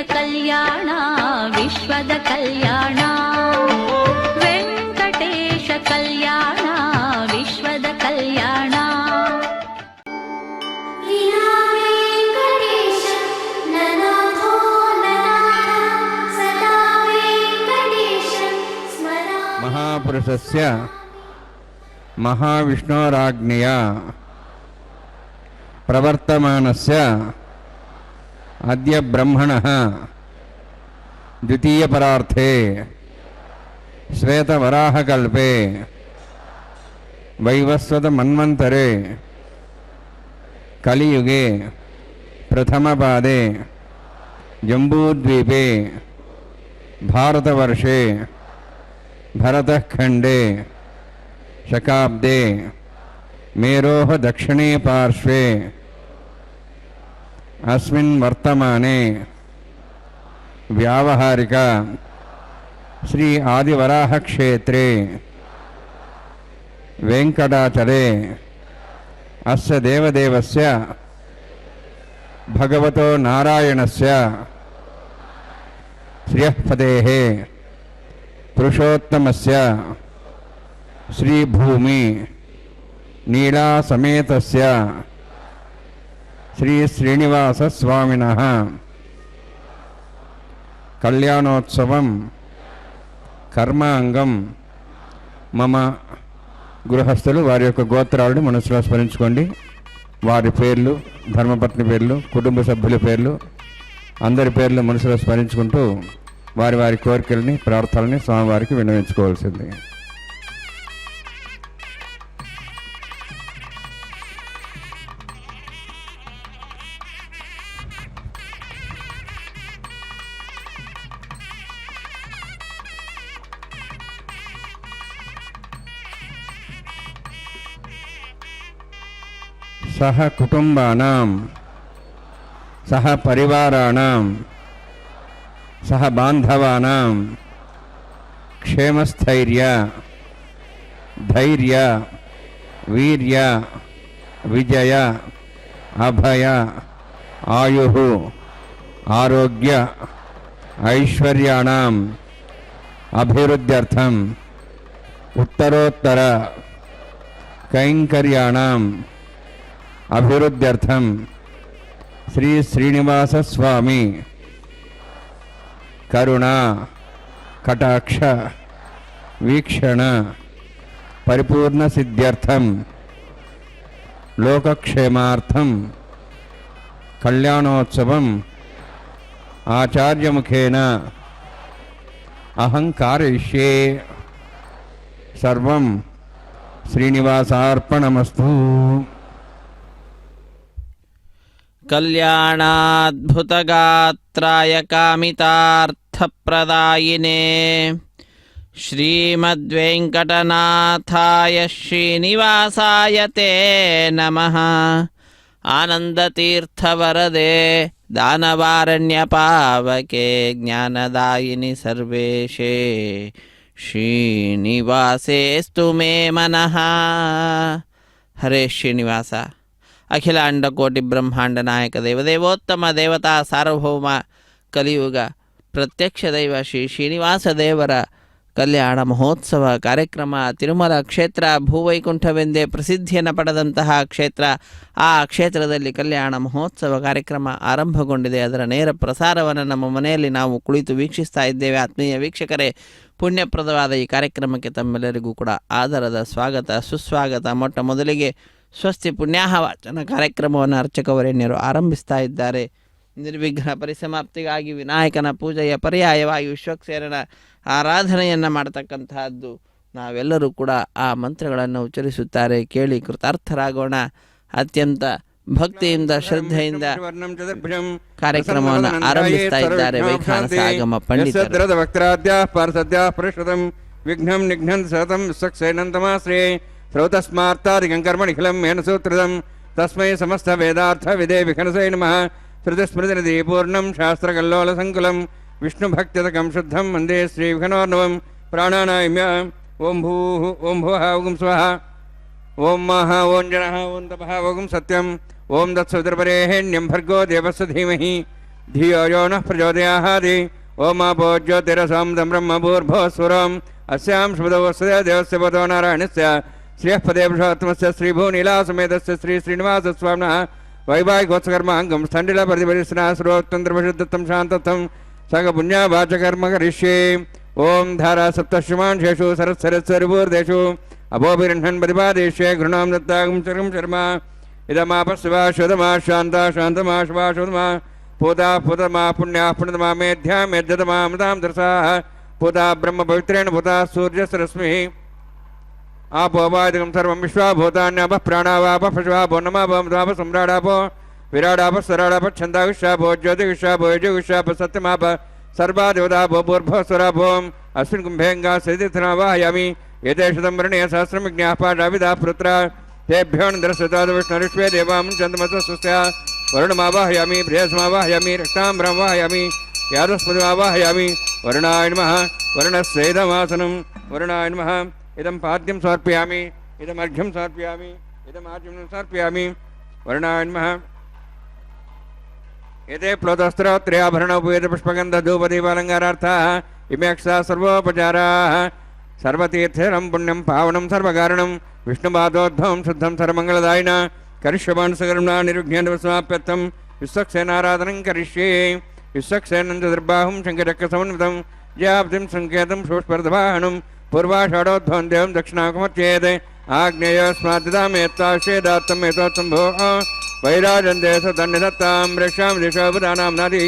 ಕಲ್ಯಾಣ ವಿಶ್ವದ ಕಲ್ಯಾಣ ವೆಂಕಟೇಶ ಕಲ್ಯಾಣ ವಿಶ್ವದ ಕಲ್ಯಾಣ ಮಹಾಪುರುಷಸ್ಯ ಮಹಾವಿಷ್ಣೋರಾಜ್ಞೆಯ ಪ್ರವರ್ತಮಾನಸ್ಯ ಅದ್ಯ ಬ್ರಹ್ಮಣಃ ದ್ವಿತೀಯಪರಾರ್ಥೇ ಶ್ವೇತವರಾಹಕಲ್ಪೆ ವೈವಸ್ವತಮನ್ವಂತರೆ ಕಲಿಯುಗೆ ಪ್ರಥಮಪಾದೆ ಜಂಬೂದ್ವೀಪೆ ಭಾರತವರ್ಷೆ ಭರತಖಂಡೇ ಶಕಾಬ್ದೆ ಮೇರೋಃ ದಕ್ಷಿಣೇ ಪಾರ್ಶ್ವೆ अस्मिन् वर्तमाने व्यावहारिक श्री आदिवराह क्षेत्रे वेंकटाचले अस्य देवदेवस्य भगवतो नारायणस्य श्रियःपतेः पुरुषोत्तमस्य श्रीभूमि नीलासमेतस्य श्री श्रीनिवास स्वामिनः कल्याणोत्सवं कर्मांगं मम గృహస్థులు వారి యొక్క గోత్రాలను మనసులో స్మరించుకోండి. వారి పేర్లు, ధర్మపత్ని పేర్లు, కుటుంబ సభ్యుల పేర్లు, అందరి పేర్లు మనసులో స్మరించుకుంటూ వారి వారి కోరికల్ని, ప్రార్థనల్ని స్వామివారికి విన్నవించుకోవాల్సింది. सह कुटुंबानां सह परिवाराणां सह बांधवानां क्षेमस्थैर्य धैर्य वीर्य विजय अभय आयुः आरोग्य ऐश्वर्याणाम् अभिवृद्ध्यर्थम् उत्तरोत्तर कैंकर्याणाम् अभिवृद्ध्यर्थं श्री श्रीनिवास स्वामी करुणा कटाक्ष वीक्षण परिपूर्ण सिद्ध्यर्थं लोकक्षेमार्थं कल्याणोत्सवम् आचार्यमुखेन अहं कारयिष्ये. सर्वं श्रीनिवासार्पणमस्तु. कल्याणाद्भुतगात्राय कामितार्थप्रदायिने श्रीमद्वेङ्कटनाथाय श्रीनिवासाय ते नमः. आनन्दतीर्थवरदे दानवारण्यपावके ज्ञानदायिनि सर्वेशे श्रीनिवासेस्तु मे मनः. हरे श्रीनिवास. अखिलांड कोटि ब्रह्मांड नायक देवदेवोत्तम देवता सार्वभौम कलियुग प्रत्यक्ष दैव श्री श्रीनिवास देवर कल्याण महोत्सव कार्यक्रम तिरुमल क्षेत्र भूवैकुंठवेंದೇ ಪ್ರಸಿದ್ಧಿಯನ್ನು ಪಡೆದಂತಹ ಕ್ಷೇತ್ರ. ಆ ಕ್ಷೇತ್ರದಲ್ಲಿ ಕಲ್ಯಾಣ ಮಹೋತ್ಸವ ಕಾರ್ಯಕ್ರಮ ಆರಂಭಗೊಂಡಿದೆ. ಅದರ ನೇರ ಪ್ರಸಾರವನ್ನು ನಮ್ಮ ಮನೆಯಲ್ಲಿ ನಾವು ಕುಳಿತು ವೀಕ್ಷಿಸ್ತಾ ಇದ್ದೇವೆ. ಆತ್ಮೀಯ ವೀಕ್ಷಕರೇ, ಪುಣ್ಯಪ್ರದವಾದ ಈ ಕಾರ್ಯಕ್ರಮಕ್ಕೆ ತಮ್ಮೆಲ್ಲರಿಗೂ ಕೂಡ ಆದರದ ಸ್ವಾಗತ ಸುಸ್ವಾಗತ. ಮೊಟ್ಟ ಮೊದಲಿಗೆ ಸ್ವಸ್ತಿ ಪುಣ್ಯಾಹ ವಾಚನ ಕಾರ್ಯಕ್ರಮವನ್ನು ಅರ್ಚಕವರೇಣ್ಯರು ಆರಂಭಿಸ್ತಾ ಇದ್ದಾರೆ. ನಿರ್ವಿಘ್ನ ಪರಿಸಮಾಪ್ತಿಗಾಗಿ ವಿನಾಯಕನ ಪೂಜೆಯ ಪರ್ಯಾಯವಾಗಿ ವಿಶ್ವಕ್ಸೇನನ ಆರಾಧನೆಯನ್ನು ಮಾಡತಕ್ಕಂತಹದ್ದು. ನಾವೆಲ್ಲರೂ ಕೂಡ ಆ ಮಂತ್ರಗಳನ್ನು ಉಚ್ಚರಿಸುತ್ತಾರೆ. ಕೇಳಿ ಕೃತಾರ್ಥರಾಗೋಣ. ಅತ್ಯಂತ ಭಕ್ತಿಯಿಂದ ಶ್ರದ್ಧೆಯಿಂದ ಕಾರ್ಯಕ್ರಮವನ್ನು ಆರಂಭಿಸ್ತಾ ಇದ್ದಾರೆ ವೈಖಾನಸ ಆಗಮ ಪಂಡಿತರು. ವಿಘ್ನಂ ನಿಘ್ನಂ ಸತಂ ಸಕ್ಸೇನಂತಮಾಶ್ರೇ ಶ್ರೌತಸ್ಮಾರ್ತಾದಿಕರ್ಮಣಿಖಿಲಂ ಮೇನ ಸೂತ್ರದಂ ತಸ್ಮೈ ಸಮಸ್ತ ವೇದಾರ್ಥ ವಿದೇ ವಿಖನಸೈ ನಮಃ. ಶ್ರುತಿಸ್ಮೃತಿನಿಧಿ ಪೂರ್ಣಂ ಶಾಸ್ತ್ರಕಲ್ಲೋಲ ಸಂಕುಲಂ ವಿಷ್ಣು ಭಕ್ತ್ಯತಕಂ ಶುದ್ಧಂ ವಂದೇ ಶ್ರೀ ವಿಘ್ನೋರ್ಣವಂ. ಪ್ರಾಣಾನಾಯಮ್ಯ. ಓಂ ಭೂಃ ಓಂ ಭುವಃ ಓಂ ಸ್ವಃ ಓಂ ಮಹ ಓಂ ಜನಃ ಓಂ ತಪಃ ಓಂ ಸತ್ಯಂ ಓಂ ದತ್ಸವಿತುರ್ವರೇಣ್ಯಂ ಭರ್ಗೋ ದೇವಸ್ಯ ಧೀಮಹಿ धियो यो नः प्रचोदयाहादि ओमापो ज्योतिरसां ब्रह्मभूर्भुवस्वरम् अस्यां शुभदवस्य देवस्य पदो नारायणस्य श्रियः पदे पुरुषोत्तमस्य श्रीभूनीलासमेतस्य श्री श्रीनिवासस्वामिनः वैवाहिकोत्सकर्माङ्गं स्थण्डिलपरिपरिस्ना श्रोत्तन्त्रपरिशुद्धं शान्तत्वं सकपुण्यावाचकर्म करिष्ये ओं धारा सप्तश्रमान् शेषु सरत्सरत्सरिपूर्देषु अभोभिरह्णन् प्रतिपादेष्ये गृणां दत्तागं चरं शर्मा इदमापस्वा शुदमा शान्ता शान्तमा शुभा शुदमा पूता पुतमा पुण्या पुण्यतमा मेध्या मेध्यतमा मृतां दर्शाः पूता ब्रह्म पवित्रेण पूता सूर्यस्रश्मिः आपो वादिकं सर्वं विश्वा भूतान्यापः प्राणावापः पशुवापो नमापो मृतापः सम्राडापो विराडापः सराडापः छन्दाविश्वापो ज्योतिविश्वापो यजुविश्वापः सत्यमापः सर्वा देवतापो भूर्भुवस्वरापो अस्मिन् कुम्भेङ्गा सरितीर्थना वाहयामि एते शतं वर्णे सहस्रं विज्ञाः पाठाविदाः पुत्रा तेभ्यो निन्द्रस्वताद विष्णुरिष्वे देवां चन्द्रमसस्या वरुणमावाहयामि बृहस्मावाहयामि रक्ताम्बरमावाहयामि यादस्पतिमावाहयामि वरुणाय नमः वरुणस्येदमासनं वरुणाय नमः इदं पाद्यं समर्पयामि इदमर्घ्यं समर्पयामि इदमार्घ्यं समर्पयामि वरुणाय नमः एते प्लोतस्त्रोत्र्याभरणोपवेदपुष्पगन्धधूपदीपालङ्कारार्थाः इमे अक्षता सर्वोपचाराः सर्वतीर्थेरं पुण्यं पावनं सर्वकारणं विष्णुपादोद्भवं शुद्धं सर्वमङ्गलदायिन करिष्यमाणसकरुणा निरुघ्येन्द्रसमाप्यर्थं विश्वक्सेनाराधनं करिष्ये विश्वक्सेनं चतुर्बाहुं शङ्खचक्रसमन्वितं जयाब्धिं सङ्केतं शोष्पर्धवाहनं पूर्वाषाढोद्भवं देवं दक्षिणाकुमर्चेत् आग्नेयोस्माद्दामेत्ताश्चेदात्तम् एतोत्तम् भोः वैराजन्दे सदन्यदत्तां रक्षां दिशोपदानां नदी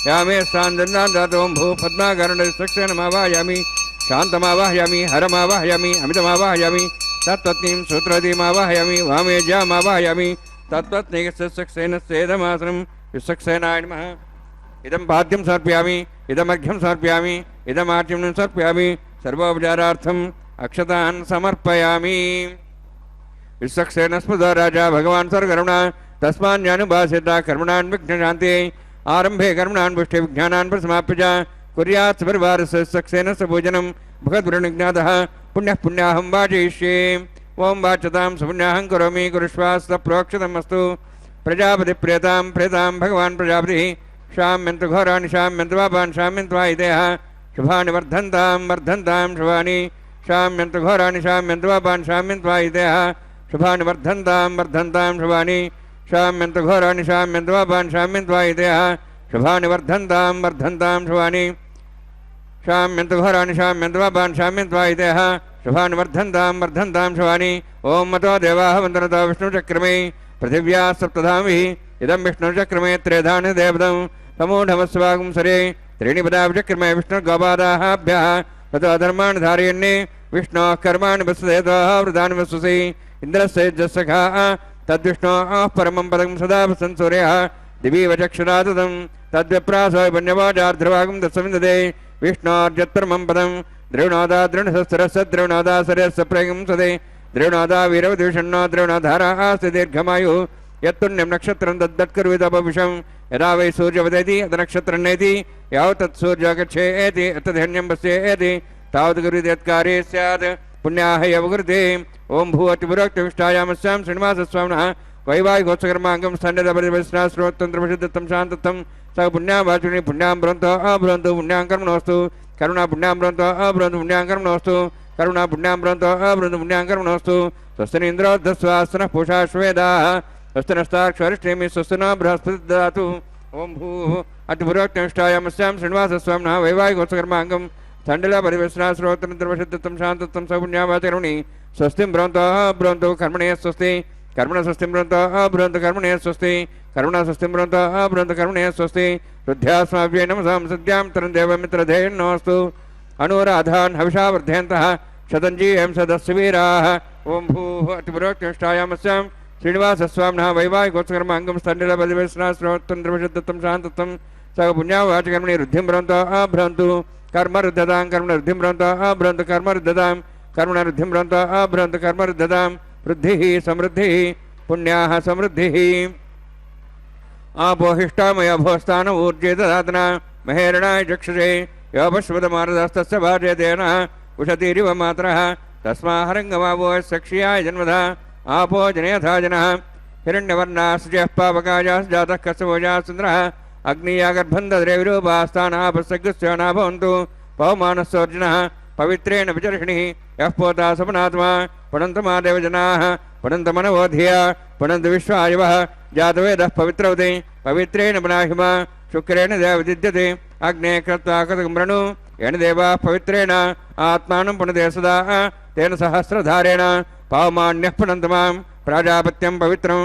यामे स्थान्दन्दां दातों भू पद्माकर्णविश्वक्सेनमावाहयामि शान्तमावाहयामि हरमावाहयामि अमितमावाहयामि तत्पत्नीं सूत्रवतीमावाहयामि वामेज्यामावाहयामि तत्पत्नीकस्यसेनस्येदमासनं विश्वक्सेनाय नमः इदं पाद्यं समर्पयामि इदमर्घ्यं समर्पयामि इदमार्घ्यं समर्पयामि सर्वोपचारार्थम् अक्षतान् समर्पयामि विश्वक्सेनस्पदो राजा भगवान् सर्वकरुणा तस्मान्यानुभासेता कर्मणान् विघ्नशान्ति आरम्भे कर्मणान् पुष्टे विज्ञानान् प्रसमाप्य च कुर्यात् परिवारस्य विश्वक्सेनस्य पूजनं भगवद्वरुणज्ञातः पुण्यः पुण्याहं वाचयिष्ये ओं वाचतां सुपुण्याहं करोमि कुरुष्वास्त प्रोक्षतमस्तु प्रजापतिप्रियतां प्रियतां भगवान् प्रजापतिः शाम्यन्तु घोराणि शाम्यन्तु पापान् शाम्यन्त्वा इदेह शुभानि वर्धन्तां वर्धन्तां शुभानि शाम्यन्तु घोराणि शाम्यन्तु पापान् शाम्यन्त्वा इदेह शुभानि वर्धन्तां वर्धन्तां शुभानि शाम्यन्तु घोराणि शाम्यन्तु पापान् शाम्यन्त्वा इदेह शुभानि वर्धन्तां वर्धन्तां शुभानि शाम्यन्तु घोराणि शाम्यन्तु पापान् शाम्यन्त्वा इदेह शुभानि वर्धन्तां वर्धन्तां शुभानि ॐ मतो देवाः वन्दनतो विष्णुचक्रमे पृथिव्या सप्तधामिः इदं विष्णुचक्रमे त्रेधानि देवतं समूढमस्वागं सरे त्रीणि पदाविचक्रमे विष्णुर्गोपादाभ्यः ततो धर्माणि धारयन्ने विष्णोः कर्माणि वसुदेतोः वृतानि वसुसि इन्द्रस्य जस्सखाः तद्विष्णोः परमं पदं सदा वसन्सूर्यः दिवि वचक्षुराततं तद्विप्रासो पुण्यवाचार्ध्रभागं तत्सविन्दते विष्णोर्जत्परमं पदं द्रविणोदा दृढसहस्रस्य द्रविणोदा सरस्य प्रगं सदे द्रविणोदा वीरवद्विषण्णो द्रविणोधाराः अस्ति दीर्घमायुः यत्पुण्यं नक्षत्रं तद्दत्कुर्विदपविषं यदा वै सूर्यवदेति अथ नक्षत्रं नेति यावत् तत्सूर्यो गच्छेति तद्धन्यं पश्येति तावत् कुर्वीति यत्कार्ये स्यात् पुण्याः एव कुरुते ॐ भूवतिपुरोक्तविष्टायामस्यां श्रीनिवासस्वामिनः वैवाहिकोत्सकर्माङ्गं स्थण्डितपरिपरिस्ना श्रोत्तन्त्रप्रसिद्धं शान्तत्वं स पुण्यां वाचुनि पुण्यां ब्रवन्तो अब्रवन्तु पुण्यां कर्मणोऽस्तु करुणा पुण्यां ब्रवन्तो अब्रवन्तु पुण्यां कर्मणोऽस्तु करुणा पुण्यां ब्रवन्तो अब्रवन्तु पुण्यां कर्मणोऽस्तु स्वस्तिनीन्द्रोद्धस्वास्तनः पूषा श्वेदाः स्वस्तिनस्ताक्षरिष्ठेमि स्वस्तिनो बृहस्पति ददातु ॐ भूः अतिपुरोक्तनिष्ठायामस्यां श्रीनिवासस्वामिनः वैवाहिकोत्सकर्माङ्गं स्थण्डितपरिपरिस्ना श्रोत्तन्त्रप्रसिद्धं शान्तत्वं स पुण्यावाचरुणि स्वस्तिं ब्रवन्तो अब्रवन्तु कर्मणे स्वस्ति कर्मण स्वस्तिं ब्रवन्तो अब्रवन्तु कर्मणे स्वस्ति कर्मण स्वस्तिं ब्रवन्तो अब्रवन्तु कर्मणे स्वस्ति रुद्ध्यास्माभ्ये नमसां सद्यां तरं देवमित्रधेर्नोऽस्तु अनुराधान् हविषा वर्धयन्तः शतञ्जीयं सदस्य वीराः ॐ भूः अतिपुरोक्तनिष्ठायामस्यां श्रीनिवासस्वामिनः वैवाहिकोत्सकर्माङ्गं स्थण्डितपरिपरिस्ना श्रोत्तन्त्रप्रसिद्धं शान्तत्वं स पुण्यावाचकर्मणि रुद्धिं ब्रवन्तो अब्रवन्तु कर्मरुद्धतां कर्मणरुद्धिं ब्रवन्तो अब्रवन्तु कर्मरुद्धतां कर्मणरुद्धिं ब्रवन्तो अब्रवन्तु कर्मरुद्धतां वृद्धिः समृद्धिः पुण्याः समृद्धिः आपोहिष्टामय भोस्तान ऊर्जे ददातना महेरणाय चक्षुषे योपश्वतमारदस्तस्य भार्यतेन उषतीरिव मातरः तस्माहरङ्गमावो सक्षियाय जन्मधा आपो जनयथा जनः हिरण्यवर्णाः शुचयः पावकायाः जातः कस्यभोजाः सुन्दरः ಅಗ್ನಿಯಾಗರ್ಭಂದದ್ರೆ ವಿರೂಪಾಸ್ಥಾನಾಪಸಗ್ಸ್ಯ ಭವಂತು ಪವಮಾನಸ್ಸೋರ್ಜುನಃ ಪವಿತ್ರೇಣ ವಿಚರ್ಷಿಣಿಃ ಯಃ ಪೋತಾ ಸಮನಾತ್ಮ ಪುನಂತ ಮಾದೇವ ಜನಾಃ ಪುನಂತ ಮನವೋಧಿಯ ಪುನಂತ ವಿಶ್ವಾಯವಃ ಜಾತವೇದಃ ಪವಿತ್ರವತೆ ಪವಿತ್ರೇಣ ಮನಾಹಿಮ ಶುಕ್ರೇಣ ದೇವದಿದ್ಯತೆ ಅಗ್ನೇ ಕೃತ್ವಾ ಕೃತಕಮೃಣು ಏಣ ದೇವಾಃ ಪವಿತ್ರೇಣ ಆತ್ಮಾನಂ ಪುನತೆ ಸದಾ ತೇನ ಸಹಸ್ರಧಾರೇಣ ಪಾವಮಾನ್ಯಃ ಪುನಂತ ಮಾಂ ಪ್ರಾಜಾಪತ್ಯಂ ಪವಿತ್ರಂ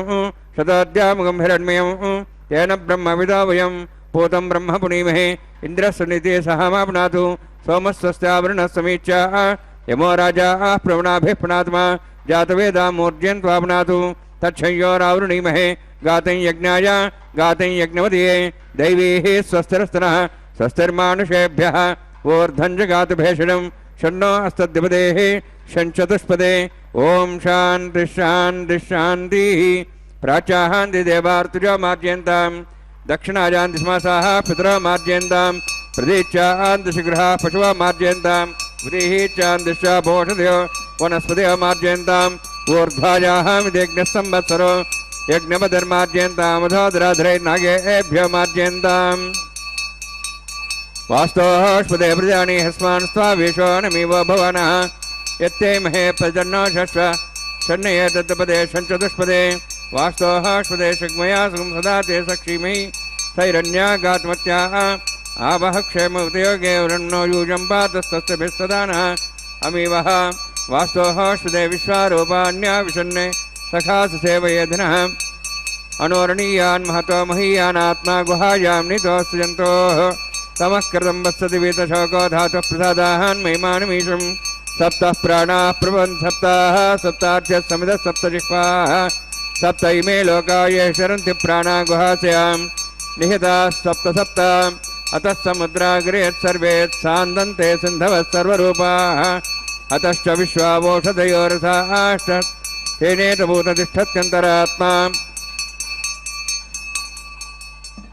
ಶತಾದ್ಯಾಮುಗಂ ಹಿರಣ್ಮಯಂ ತೇನ ಬ್ರಹ್ಮವಿದೋ ವಯಂ ಭೂತಂ ಬ್ರಹ್ಮ ಪುನೀಮಹೇ ಇಂದ್ರಸ್ಸುನಿಧಿ ಸಹ ಮಾಪ್ನಾತು ಸೋಮಸ್ವಸ್ತ್ಯಾವೃಣಃ ಸಮೀಚ್ಯ ಯಮೋ ರಾಜಾ ಪ್ರವಣಾಭಿಃ ಪುನಾತ್ಮ ಜಾತವೇದಾ ಮೂರ್ಜ್ಯನ್ ತ್ವಾಪ್ನಾತು ತಚ್ಛಯ್ಯೋರಾವೃಣೀಮಹೇ ಗಾತಂ ಯಜ್ಞಾಯ ಗಾತಂ ಯಜ್ಞವದಿಯೇ ದೈವೀಃ ಸ್ವಸ್ತಿರಸ್ತನಃ ಸ್ವಸ್ತಿರ್ಮಾನುಷೇಭ್ಯಃ ಊರ್ಧ್ವಂಜಗಾತುಭೇಷಣಂ ಷಣ್ಣೋ ಅಸ್ತದ್ವಿಪದೇಃ ಷಣ್ಚತುಷ್ಪದೇ ಓಂ ಶಾಂತಿ ಶಾಂತಿ ಶಾಂತಿ ಪ್ರಾಚ್ಯಾಹಾಂತಿ ದೇವಾರ್ತುಜೋ ಮಾರ್ಜಯಂತಾಂ ದಕ್ಷಿಣಾಯಾಂತಿ ಸ್ಮಾಸಾಃ ಪಿತರೋ ಮಾರ್ಜಯಂತಾಂ ಪ್ರದೀಚ್ಯಾಂ ಪಶುವ ಮಾರ್ಜಯಂತಾಂ ವ್ರೀಹೀಚ್ಯಾಂ ಭೋಷಧಯೋ ವನಸ್ಪತಿಯ ಮಾರ್ಜಯಂತಾಂ ಊರ್ಧ್ವಾಯಾಂ ಯಜ್ಞ ಸಂವತ್ಸರೋ ಯಜ್ಞಮಧರ್ಮಾರ್ಜಯಂತಾಂ ಅಧೋದರಾಧರೈ ನಾಗೇಭ್ಯೋ ಮಾರ್ಜಯಂತಾಂ ವಾಸ್ತೋಷ್ಪದೇ ಪ್ರಜಾನಿ ಹಸ್ಮಾನ್ ಸ್ವಾವೇಶೋ ನಮೀವ ಭವನಃ ಯತ್ತೇ ಮಹೇ ಪ್ರಜನ್ನೋ ಷಷ್ವ ಷಣ್ಣಯೇ ತತ್ತಪದೇ ಷಣ್ಚತುಷ್ಪದೇ ವಾಸ್ತೋಷ್ಪದೇ ಶಗ್ಮಯಾ ಸುಖಂ ಸದಾ ತೇ ಸಕ್ಷೀಮೈ ಸೈರಣ್ಯಾ ಗಾತ್ಮತ್ಯಾ ಆವಹ ಕ್ಷೇಮ ಉದಯೋಗೇ ವೃಣ್ಣೋ ಯೂಜಂ ಪಾತಸ್ತಸ್ಯಭಿಸ್ತದಾನಃ ಅಮೀವಃ ವಾಸ್ತೋಷ್ಪದೇ ವಿಶ್ವಾರೂಪಾನ್ಯಾ ವಿಷನ್ನೇ ಸಖಾಸ ಸೇವಯೇಧಿನಃ ಅನೋರಣೀಯಾನ್ ಮಹತೋ ಮಹೀಯಾನಾತ್ಮಾ ಗುಹಾಯಾಂ ನಿತೋಸ್ಯಂತೋಃ ತಮಃ ಕೃತಂ ವತ್ಸತಿ ವೇತಶೋಕೋ ಧಾತುಃ ಪ್ರಸಾದಾಹಾನ್ ಮಹಿಮಾನಮೀಶಂ ಸಪ್ತಃ ಪ್ರಾಣಾಃ ಪ್ರಭವನ್ ಸಪ್ತಾಃ ಸಪ್ತಾರ್ಚ್ಯ ಸಮಿದಃ ಸಪ್ತಜಿಹ್ವಾಃ ಸಪ್ತ ಇಮೇ ಲೋಕಾ ಯೇ ಶರಂತಿ ಪ್ರಾಣಾ ಗುಹಾಸ್ಯಾಂ ನಿಹಿತಾಃ ಸಪ್ತ ಸಪ್ತ ಅತಃ ಸಮುದ್ರಾಗ್ರೇ ಸರ್ವೇ ಸಾಂದಂತೆ ಸಿಂಧವಃ ಸರ್ವರೂಪಾಃ ಅತಶ್ಚ ವಿಶ್ವಾವೋಷಧಯೋರಸಾಶ್ಚ ತೇನೇತಭೂತತಿಷ್ಠತ್ಯಂತರಾತ್ಮ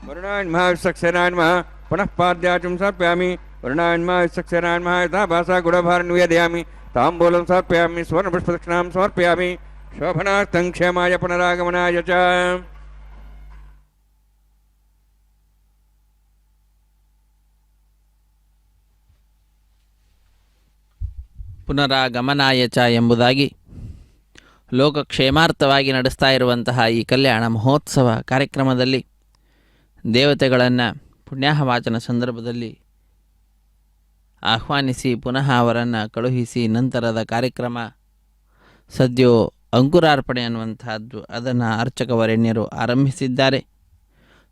ವರುಣಾನ್ಮಃ ವಿಸಕ್ಸೇನಾನ್ಮಃ ಪುನಃ ಪಾದ್ಯಾಚಂ ಸಮರ್ಪಯಾಮಿ ವರುಣಾನ್ಮಃ ವಿಸಕ್ಸೇನಾನ್ಮಃ ಯಥಾ ಭಾಸಾ ಗುಡಭಾರ ನಿವೇದಯಾಮಿ ತಾಂಬೂಲಂ ಸಮರ್ಪಯಾಮಿ ಸುವರ್ಣಪುಷ್ಪದಕ್ಷಿಣಾಂ ಸಮರ್ಪಯಾಮಿ ಶೋಭನಾರ್ಥಂ ಕ್ಷೇಮಾಯ ಪುನರಾಗಮನಾಯ ಚ ಪುನರಾಗಮನಾಯ ಚ ಎಂಬುದಾಗಿ ಲೋಕಕ್ಷೇಮಾರ್ಥವಾಗಿ ನಡೆಸ್ತಾ ಇರುವಂತಹ ಈ ಕಲ್ಯಾಣ ಮಹೋತ್ಸವ ಕಾರ್ಯಕ್ರಮದಲ್ಲಿ ದೇವತೆಗಳನ್ನು ಪುಣ್ಯಾಹವಾಚನ ಸಂದರ್ಭದಲ್ಲಿ ಆಹ್ವಾನಿಸಿ ಪುನಃ ಅವರನ್ನು ಕಳುಹಿಸಿ ನಂತರದ ಕಾರ್ಯಕ್ರಮ ಸದ್ಯೋ ಅಂಕುರಾರ್ಪಣೆ ಅನ್ನುವಂತಹದ್ದು ಅದನ್ನು ಅರ್ಚಕವರೆಣ್ಯರು ಆರಂಭಿಸಿದ್ದಾರೆ.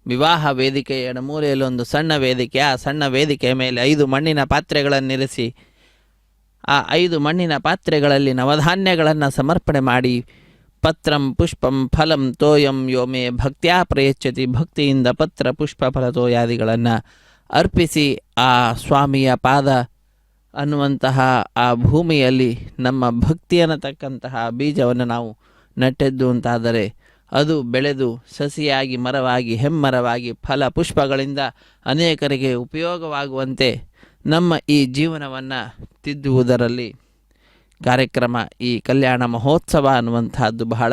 ವಿವಾಹ ವೇದಿಕೆಯ ಎಡಮೂಲೆಯಲ್ಲಿ ಒಂದು ಸಣ್ಣ ವೇದಿಕೆ, ಆ ಸಣ್ಣ ವೇದಿಕೆಯ ಮೇಲೆ 5 ಮಣ್ಣಿನ ಪಾತ್ರೆಗಳನ್ನಿರಿಸಿ ಆ 5 ಮಣ್ಣಿನ ಪಾತ್ರೆಗಳಲ್ಲಿ ನವಧಾನ್ಯಗಳನ್ನು ಸಮರ್ಪಣೆ ಮಾಡಿ ಪತ್ರಂ ಪುಷ್ಪಂ ಫಲಂ ತೋಯಂ ಯೋಮೇ ಭಕ್ತ್ಯಾ ಪ್ರಯಚ್ಛತಿ, ಭಕ್ತಿಯಿಂದ ಪತ್ರ ಪುಷ್ಪ ಫಲತೋಯಾದಿಗಳನ್ನು ಅರ್ಪಿಸಿ ಆ ಸ್ವಾಮಿಯ ಪಾದ ಅನ್ನುವಂತಹ ಆ ಭೂಮಿಯಲ್ಲಿ ನಮ್ಮ ಭಕ್ತಿ ಅನ್ನತಕ್ಕಂತಹ ಬೀಜವನ್ನು ನಾವು ನೆಟ್ಟೆದ್ದು ಅಂತಾದರೆ ಅದು ಬೆಳೆದು ಸಸಿಯಾಗಿ ಮರವಾಗಿ ಹೆಮ್ಮರವಾಗಿ ಫಲ ಪುಷ್ಪಗಳಿಂದ ಅನೇಕರಿಗೆ ಉಪಯೋಗವಾಗುವಂತೆ ನಮ್ಮ ಈ ಜೀವನವನ್ನು ತಿದ್ದುವುದರಲ್ಲಿ ಕಾರ್ಯಕ್ರಮ ಈ ಕಲ್ಯಾಣ ಮಹೋತ್ಸವ ಅನ್ನುವಂತಹದ್ದು ಬಹಳ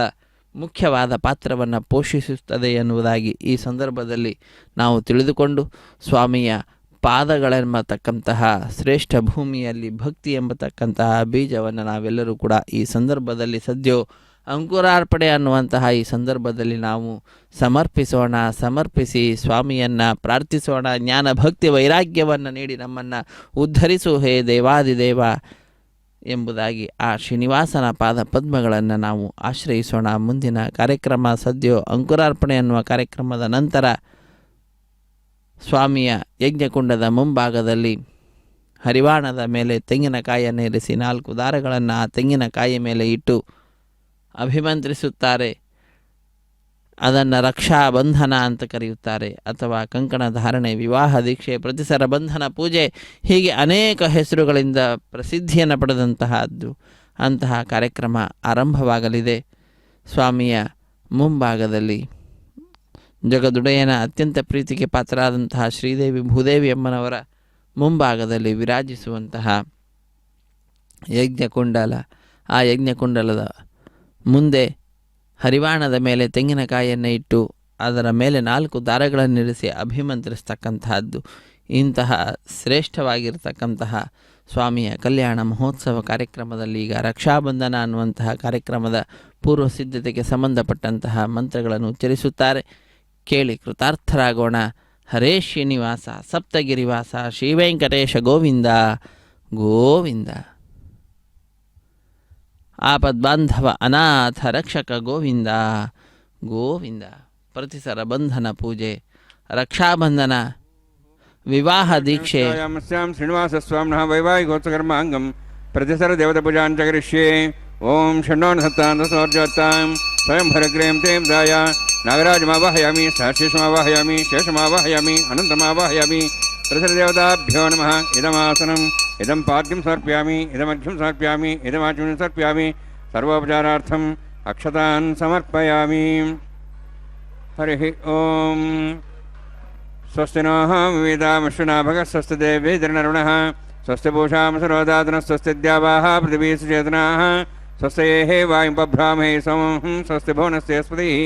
ಮುಖ್ಯವಾದ ಪಾತ್ರವನ್ನು ಪೋಷಿಸುತ್ತದೆ ಎನ್ನುವುದಾಗಿ ಈ ಸಂದರ್ಭದಲ್ಲಿ ನಾವು ತಿಳಿದುಕೊಂಡು ಸ್ವಾಮಿಯ ಪಾದಗಳೆಂಬತಕ್ಕಂತಹ ಶ್ರೇಷ್ಠ ಭೂಮಿಯಲ್ಲಿ ಭಕ್ತಿ ಎಂಬತಕ್ಕಂತಹ ಬೀಜವನ್ನು ನಾವೆಲ್ಲರೂ ಕೂಡ ಈ ಸಂದರ್ಭದಲ್ಲಿ ಸದ್ಯೋ ಅಂಕುರಾರ್ಪಣೆ ಅನ್ನುವಂತಹ ಈ ಸಂದರ್ಭದಲ್ಲಿ ನಾವು ಸಮರ್ಪಿಸೋಣ. ಸಮರ್ಪಿಸಿ ಸ್ವಾಮಿಯನ್ನು ಪ್ರಾರ್ಥಿಸೋಣ. ಜ್ಞಾನ ಭಕ್ತಿ ವೈರಾಗ್ಯವನ್ನು ನೀಡಿ ನಮ್ಮನ್ನು ಉದ್ಧರಿಸು ಹೇ ದೇವಾದಿದೇವ ಎಂಬುದಾಗಿ ಆ ಶ್ರೀನಿವಾಸನ ಪಾದ ಪದ್ಮಗಳನ್ನು ನಾವು ಆಶ್ರಯಿಸೋಣ. ಮುಂದಿನ ಕಾರ್ಯಕ್ರಮ ಸದ್ಯೋ ಅಂಕುರಾರ್ಪಣೆ ಅನ್ನುವ ಕಾರ್ಯಕ್ರಮದ ನಂತರ ಸ್ವಾಮಿಯ ಯಜ್ಞಕುಂಡದ ಮುಂಭಾಗದಲ್ಲಿ ಹರಿವಾಣದ ಮೇಲೆ ತೆಂಗಿನಕಾಯಿಯನ್ನು ಇರಿಸಿ 4 ದಾರಗಳನ್ನು ಆ ತೆಂಗಿನಕಾಯಿ ಮೇಲೆ ಇಟ್ಟು ಅಭಿಮಂತ್ರಿಸುತ್ತಾರೆ. ಅದನ್ನು ರಕ್ಷಾಬಂಧನ ಅಂತ ಕರೆಯುತ್ತಾರೆ, ಅಥವಾ ಕಂಕಣ ಧಾರಣೆ, ವಿವಾಹ ದೀಕ್ಷೆ, ಪ್ರತಿಸರ ಬಂಧನ ಪೂಜೆ, ಹೀಗೆ ಅನೇಕ ಹೆಸರುಗಳಿಂದ ಪ್ರಸಿದ್ಧಿಯನ್ನು ಪಡೆದಂತಹದ್ದು. ಅಂತಹ ಕಾರ್ಯಕ್ರಮ ಆರಂಭವಾಗಲಿದೆ. ಸ್ವಾಮಿಯ ಮುಂಭಾಗದಲ್ಲಿ ಜಗದುಡೆಯನ ಅತ್ಯಂತ ಪ್ರೀತಿಗೆ ಪಾತ್ರರಾದಂತಹ ಶ್ರೀದೇವಿ ಭೂದೇವಿ ಅಮ್ಮನವರ ಮುಂಭಾಗದಲ್ಲಿ ವಿರಾಜಿಸುವಂತಹ ಯಜ್ಞಕುಂಡಲ, ಆ ಯಜ್ಞಕುಂಡಲದ ಮುಂದೆ ಹರಿವಾಣದ ಮೇಲೆ ತೆಂಗಿನಕಾಯಿಯನ್ನು ಇಟ್ಟು ಅದರ ಮೇಲೆ 4 ದಾರಗಳನ್ನಿರಿಸಿ ಅಭಿಮಂತ್ರಿಸ್ತಕ್ಕಂತಹದ್ದು. ಇಂತಹ ಶ್ರೇಷ್ಠವಾಗಿರ್ತಕ್ಕಂತಹ ಸ್ವಾಮಿಯ ಕಲ್ಯಾಣ ಮಹೋತ್ಸವ ಕಾರ್ಯಕ್ರಮದಲ್ಲಿ ಈಗ ರಕ್ಷಾಬಂಧನ ಅನ್ನುವಂತಹ ಕಾರ್ಯಕ್ರಮದ ಪೂರ್ವ ಸಿದ್ಧತೆಗೆ ಸಂಬಂಧಪಟ್ಟಂತಹ ಮಂತ್ರಗಳನ್ನು ಉಚ್ಚರಿಸುತ್ತಾರೆ. ಕೇಳಿ ಕೃತಾರ್ಥರಾಗೋಣ. ಹರೇ ಶ್ರೀನಿವಾಸ ಸಪ್ತಗಿರಿವಾಸ ಶ್ರೀ ವೆಂಕಟೇಶ ಗೋವಿಂದ ಗೋವಿಂದ. ಆಪದ್ಬಾಂಧವ ಅನಾಥ ರಕ್ಷಕ ಗೋವಿಂದ ಗೋವಿಂದ. ಪ್ರತಿಸರ ಬಂಧನ ಪೂಜೆ, ರಕ್ಷಾಬಂಧನ, ವಿವಾಹ ದೀಕ್ಷೆ. ಶ್ರೀನಿವಾಸ ಸ್ವಾಮಿನಃ ವೈವಾಹಿಕೋತ್ಸಕರ್ಮಾಂಗಂ ಪ್ರತಿಸರ ದೇವತ ಪೂಜಾಂಚ ಕರಿಷ್ಯೆ. ಓಂ ಷಣ್ಣೋನ್ ಸತ್ತಾಂ ಸ್ವಯಂ ಭರಗ್ರೇಂ ತೇಂ ದಾಯ ನಾಗರಾಜಮಾವಾಹಯಾಮಿ ಸಹಶೇಷಮಾವಾಹಯಾಮಿ ಶೇಷಮಾವಾಹಯಾಮಿ ಅನಂತಮಾವಾಹಯಾಮಿ. ಪ್ರಸರದೇವತಾಭ್ಯೋ ನಮಃ. ಇದಮಾಸನಂ ಇದಂ ಪಾದ್ಯಂ ಸಮರ್ಪ್ಯಾಮಿ ಇದಮರ್ಘ್ಯಂ ಸಮರ್ಪ್ಯಾಮಿ ಇದಮಾಚಮನಂ ಸಮರ್ಪ್ಯಾಮಿ. ಸರ್ವೋಪಚಾರಾರ್ಥಂ ಅಕ್ಷತಾನ್ ಸಮರ್ಪಯಾಮಿ. ಹರಿ ಓಂ. ಸ್ವಸ್ತಿ ನಃ ವಿವೇದಾಮಶ್ವನಾಭಗ ಸ್ವಸ್ತಿ ದೇವೇಂದ್ರನರುಣಃ ಸ್ವಸ್ತಿ ಭೂಷಾಂ ಸರೋದಾತನಃ ಸ್ವಸ್ತಿ ದ್ಯಾವಾಃ ಪೃಥಿವೀ ಸುಚೇತನಾಃ ಸ್ವಸ್ತೇಃ ವಾಯುಂ ಬಭ್ರಾಮಹೇ ಸೋಮಂ ಸ್ವಸ್ತಿ ಭುವನಸ್ಯಸ್ಪತಿಃ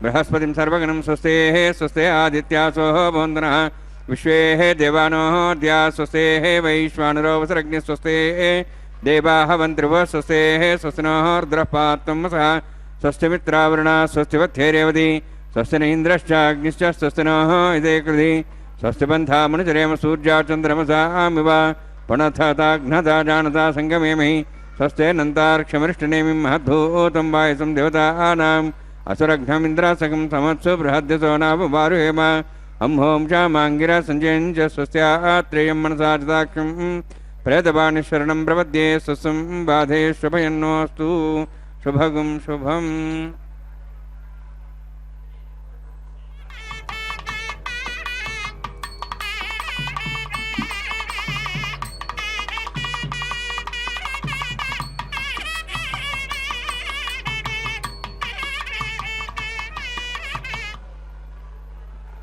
ಬೃಹಸ್ಪತಿಂ ಸರ್ವಗಣಂ ಸ್ವಸ್ತೇಃ ಸ್ವಸ್ತೆ ಆದಿತ್ಯಾಸೋ ಭವಂತನಃ ವಿಶ್ವೇಃ ದೇವಾನೋಃ ದ್ಯಾ ಸ್ವಸ್ತೇಃ ವೈಶ್ವಾನರೋ ವಸರಗ್ನಿಃ ಸ್ವಸ್ತೇಃ ದೇವಾಃ ವಂತ್ರಿವೋ ಸ್ವಸ್ತೇಃ ಸ್ವಸ್ತಿನೋಃ ರುದ್ರಃ ಪಾತ್ವಂ ವಸಃ ಸ್ವಸ್ತಿ ಮಿತ್ರಾವರುಣಾ ಸ್ವಸ್ತಿ ವತ್ಥೇರೇವತಿ ಸ್ವಸ್ತಿ ನ ಇಂದ್ರಶ್ಚ ಅಗ್ನಿಶ್ಚ ಸ್ವಸ್ತಿ ನಃ ಇದೇ ಕೃಧಿ ಸ್ವಸ್ತಿ ಬಂಧಾ ಮನುಜರೇಮ ಸೂರ್ಯಾ ಚಂದ್ರಮಸಾಮಿವ ಪುನಃತಾಘ್ನತಾ ಜಾನತಾ ಸಂಗಮೇಮಹಿ ಸ್ವಸ್ತೆ ನಂತಾರ್ಕ್ಷಮರಿಷ್ಟನೇಮಿಂ ಮಹದ್ಭೂತಂ ವಾಯಸಂ ದೇವತಾನಾಂ ಅಸುರಘ್ನಮಿಂದ್ರಾಸಕಂ ಸಮತ್ಸು ಬೃಹದ್ಯಸೋ ನಾಭುವಾರುಹೇಮ ಅಂಹೋಂ ಚಾಮಾಂಗಿರ ಸಂಜಯಂಚ ಸ್ವಸ್ತ್ರೇಯಂ ಮನಸಾ ಚತಾಕ್ಷಂ ಪ್ರೇತಪಾಣಿಶರಣಂ ಪ್ರಪದ್ಯೆ ಸ್ವಸ್ಸಂ ಬಾಧೆ ಶುಭಯನ್ನೋಸ್ತು ಶುಭಗಂ ಶುಭಂ.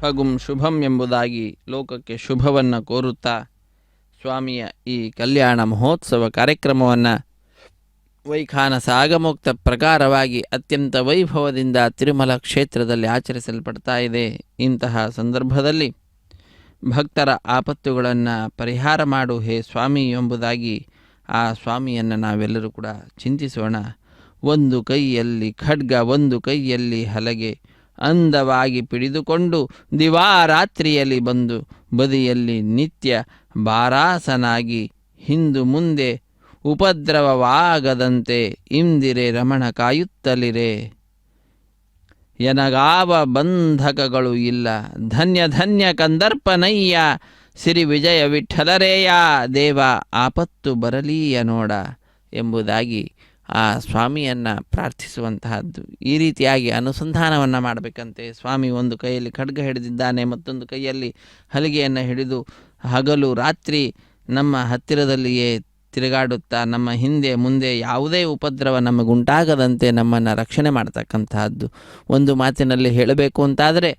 ಹಗುಂ ಶುಭಂ ಎಂಬುದಾಗಿ ಲೋಕಕ್ಕೆ ಶುಭವನ್ನು ಕೋರುತ್ತಾ ಸ್ವಾಮಿಯ ಈ ಕಲ್ಯಾಣ ಮಹೋತ್ಸವ ಕಾರ್ಯಕ್ರಮವನ್ನು ವೈಖಾನಸ ಆಗಮೋಕ್ತ ಪ್ರಕಾರವಾಗಿ ಅತ್ಯಂತ ವೈಭವದಿಂದ ತಿರುಮಲ ಕ್ಷೇತ್ರದಲ್ಲಿ ಆಚರಿಸಲ್ಪಡ್ತಾ ಇದೆ. ಇಂತಹ ಸಂದರ್ಭದಲ್ಲಿ ಭಕ್ತರ ಆಪತ್ತುಗಳನ್ನು ಪರಿಹಾರ ಮಾಡು ಹೇ ಸ್ವಾಮಿ ಎಂಬುದಾಗಿ ಆ ಸ್ವಾಮಿಯನ್ನು ನಾವೆಲ್ಲರೂ ಕೂಡ ಚಿಂತಿಸೋಣ. ಒಂದು ಕೈಯಲ್ಲಿ ಖಡ್ಗ, ಒಂದು ಕೈಯಲ್ಲಿ ಹಲಗೆ ಅಂದವಾಗಿ ಪಿಡಿದುಕೊಂಡು ದಿವಾರಾತ್ರಿಯಲ್ಲಿ ಬಂದು ಬದಿಯಲ್ಲಿ ನಿತ್ಯ ಬಾರಾಸನಾಗಿ ಹಿಂದು ಮುಂದೆ ಉಪದ್ರವವಾಗದಂತೆ ಇಂದಿರೆ ರಮಣ ಕಾಯುತ್ತಲಿರೆ. ಎನಗಾವ ಬಂಧಕಗಳು ಇಲ್ಲ ಧನ್ಯ ಧನ್ಯ ಕಂದರ್ಪನಯ್ಯ ಸಿರಿ ವಿಜಯ ವಿಠಲರೇಯ ದೇವ ಆಪತ್ತು ಬರಲೀಯ ನೋಡ ಎಂಬುದಾಗಿ ಆ ಸ್ವಾಮಿಯನ್ನು ಪ್ರಾರ್ಥಿಸುವಂತಹದ್ದು. ಈ ರೀತಿಯಾಗಿ ಅನುಸಂಧಾನವನ್ನು ಮಾಡಬೇಕಂತೆ. ಸ್ವಾಮಿ ಒಂದು ಕೈಯಲ್ಲಿ ಖಡ್ಗ ಹಿಡಿದಿದ್ದಾನೆ, ಮತ್ತೊಂದು ಕೈಯಲ್ಲಿ ಹಲಿಗೆಯನ್ನು ಹಿಡಿದು ಹಗಲು ರಾತ್ರಿ ನಮ್ಮ ಹತ್ತಿರದಲ್ಲಿಯೇ ತಿರುಗಾಡುತ್ತಾ ನಮ್ಮ ಹಿಂದೆ ಮುಂದೆ ಯಾವುದೇ ಉಪದ್ರವ ನಮಗುಂಟಾಗದಂತೆ ನಮ್ಮನ್ನು ರಕ್ಷಣೆ ಮಾಡ್ತಕ್ಕಂತಹದ್ದು. ಒಂದು ಮಾತಿನಲ್ಲಿ ಹೇಳಬೇಕು ಅಂತಾದರೆ,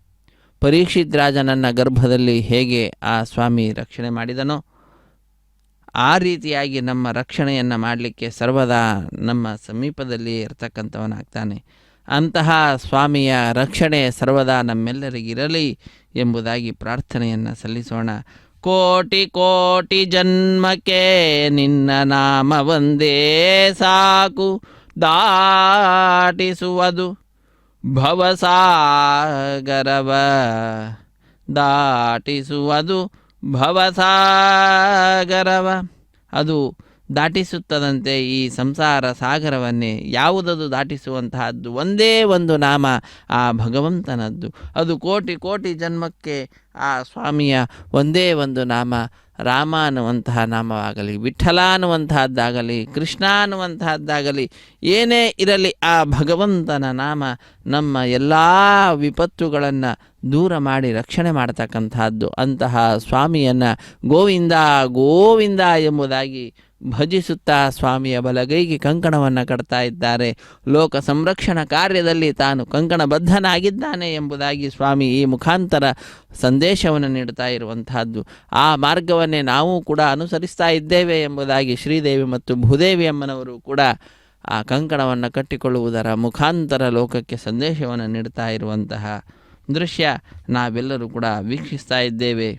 ಪರೀಕ್ಷಿತ್ ರಾಜನನ್ನ ಗರ್ಭದಲ್ಲಿ ಹೇಗೆ ಆ ಸ್ವಾಮಿ ರಕ್ಷಣೆ ಮಾಡಿದನೋ ಆ ರೀತಿಯಾಗಿ ನಮ್ಮ ರಕ್ಷಣೆಯನ್ನು ಮಾಡಲಿಕ್ಕೆ ಸರ್ವದಾ ನಮ್ಮ ಸಮೀಪದಲ್ಲಿ ಇರತಕ್ಕಂಥವನಾಗ್ತಾನೆ. ಅಂತಹ ಸ್ವಾಮಿಯ ರಕ್ಷಣೆ ಸರ್ವದಾ ನಮ್ಮೆಲ್ಲರಿಗಿರಲಿ ಎಂಬುದಾಗಿ ಪ್ರಾರ್ಥನೆಯನ್ನು ಸಲ್ಲಿಸೋಣ. ಕೋಟಿ ಕೋಟಿ ಜನ್ಮಕ್ಕೆ ನಿನ್ನ ನಾಮ ಒಂದೇ ಸಾಕು, ದಾಟಿಸುವುದು ಭವಸಾಗರವ, ದಾಟಿಸುವುದು ಭವಸಾಗರವ. ಅದು ದಾಟಿಸುತ್ತದಂತೆ ಈ ಸಂಸಾರ ಸಾಗರವನ್ನೇ. ಯಾವುದದು ದಾಟಿಸುವಂತಹದ್ದು? ಒಂದೇ ಒಂದು ನಾಮ, ಆ ಭಗವಂತನದ್ದು. ಅದು ಕೋಟಿ ಕೋಟಿ ಜನ್ಮಕ್ಕೆ ಆ ಸ್ವಾಮಿಯ ಒಂದೇ ಒಂದು ನಾಮ, ರಾಮ ಅನ್ನುವಂತಹ ನಾಮವಾಗಲಿ, ವಿಠಲ ಅನ್ನುವಂತಹದ್ದಾಗಲಿ, ಕೃಷ್ಣ ಅನ್ನುವಂತಹದ್ದಾಗಲಿ, ಏನೇ ಇರಲಿ ಆ ಭಗವಂತನ ನಾಮ ನಮ್ಮ ಎಲ್ಲ ವಿಪತ್ತುಗಳನ್ನು ದೂರ ಮಾಡಿ ರಕ್ಷಣೆ ಮಾಡತಕ್ಕಂತಹದ್ದು. ಅಂತಹ ಸ್ವಾಮಿಯನ್ನು ಗೋವಿಂದ ಗೋವಿಂದ ಎಂಬುದಾಗಿ ಭಜಿಸುತ್ತಾ ಸ್ವಾಮಿಯ ಬಲಗೈಗೆ ಕಂಕಣವನ್ನು ಕಟ್ತಾ ಇದ್ದಾರೆ. ಲೋಕ ಸಂರಕ್ಷಣಾ ಕಾರ್ಯದಲ್ಲಿ ತಾನು ಕಂಕಣಬದ್ಧನಾಗಿದ್ದಾನೆ ಎಂಬುದಾಗಿ ಸ್ವಾಮಿ ಈ ಮುಖಾಂತರ ಸಂದೇಶವನ್ನು ನೀಡುತ್ತಾ ಇರುವಂತಹದ್ದು. ಆ ಮಾರ್ಗವನ್ನೇ ನಾವು ಕೂಡ ಅನುಸರಿಸ್ತಾ ಇದ್ದೇವೆ ಎಂಬುದಾಗಿ ಶ್ರೀದೇವಿ ಮತ್ತು ಭೂದೇವಿ ಅಮ್ಮನವರು ಕೂಡ ಆ ಕಂಕಣವನ್ನು ಕಟ್ಟಿಕೊಳ್ಳುವುದರ ಮುಖಾಂತರ ಲೋಕಕ್ಕೆ ಸಂದೇಶವನ್ನು ನೀಡುತ್ತಾ ಇರುವಂತಹ ದೃಶ್ಯ ನಾವೆಲ್ಲರೂ ಕೂಡ ವೀಕ್ಷಿಸ್ತಾ ಇದ್ದೇವೆ.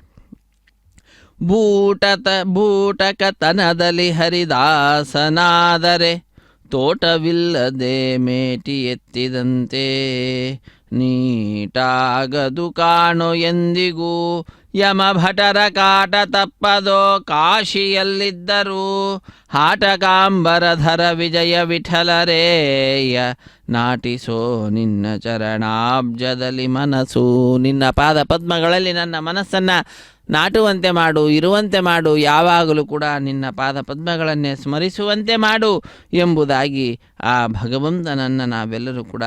ಬೂಟಕತನದಲ್ಲಿ ಹರಿದಾಸನಾದರೆ ತೋಟವಿಲ್ಲದೆ ಮೇಟಿ ಎತ್ತಿದಂತೆ ನೀಟಾಗದು ಕಾಣೋ ಎಂದಿಗೂ ಯಮಭಟರ ಕಾಟ ತಪ್ಪದೋ ಕಾಶಿಯಲ್ಲಿದ್ದರೂ ಹಾಟಕಾಂಬರಧರ ವಿಜಯ ವಿಠಲರೇಯ ನಾಟಿಸೋ ನಿನ್ನ ಚರಣಾಬ್ಜದಲ್ಲಿ ಮನಸ್ಸು. ನಿನ್ನ ಪಾದ ಪದ್ಮಗಳಲ್ಲಿ ನನ್ನ ಮನಸ್ಸನ್ನು ನಾಟುವಂತೆ ಮಾಡು, ಇರುವಂತೆ ಮಾಡು, ಯಾವಾಗಲೂ ಕೂಡ ನಿನ್ನ ಪಾದ ಪದ್ಮಗಳನ್ನೇ ಸ್ಮರಿಸುವಂತೆ ಮಾಡು ಎಂಬುದಾಗಿ ಆ ಭಗವಂತನನ್ನು ನಾವೆಲ್ಲರೂ ಕೂಡ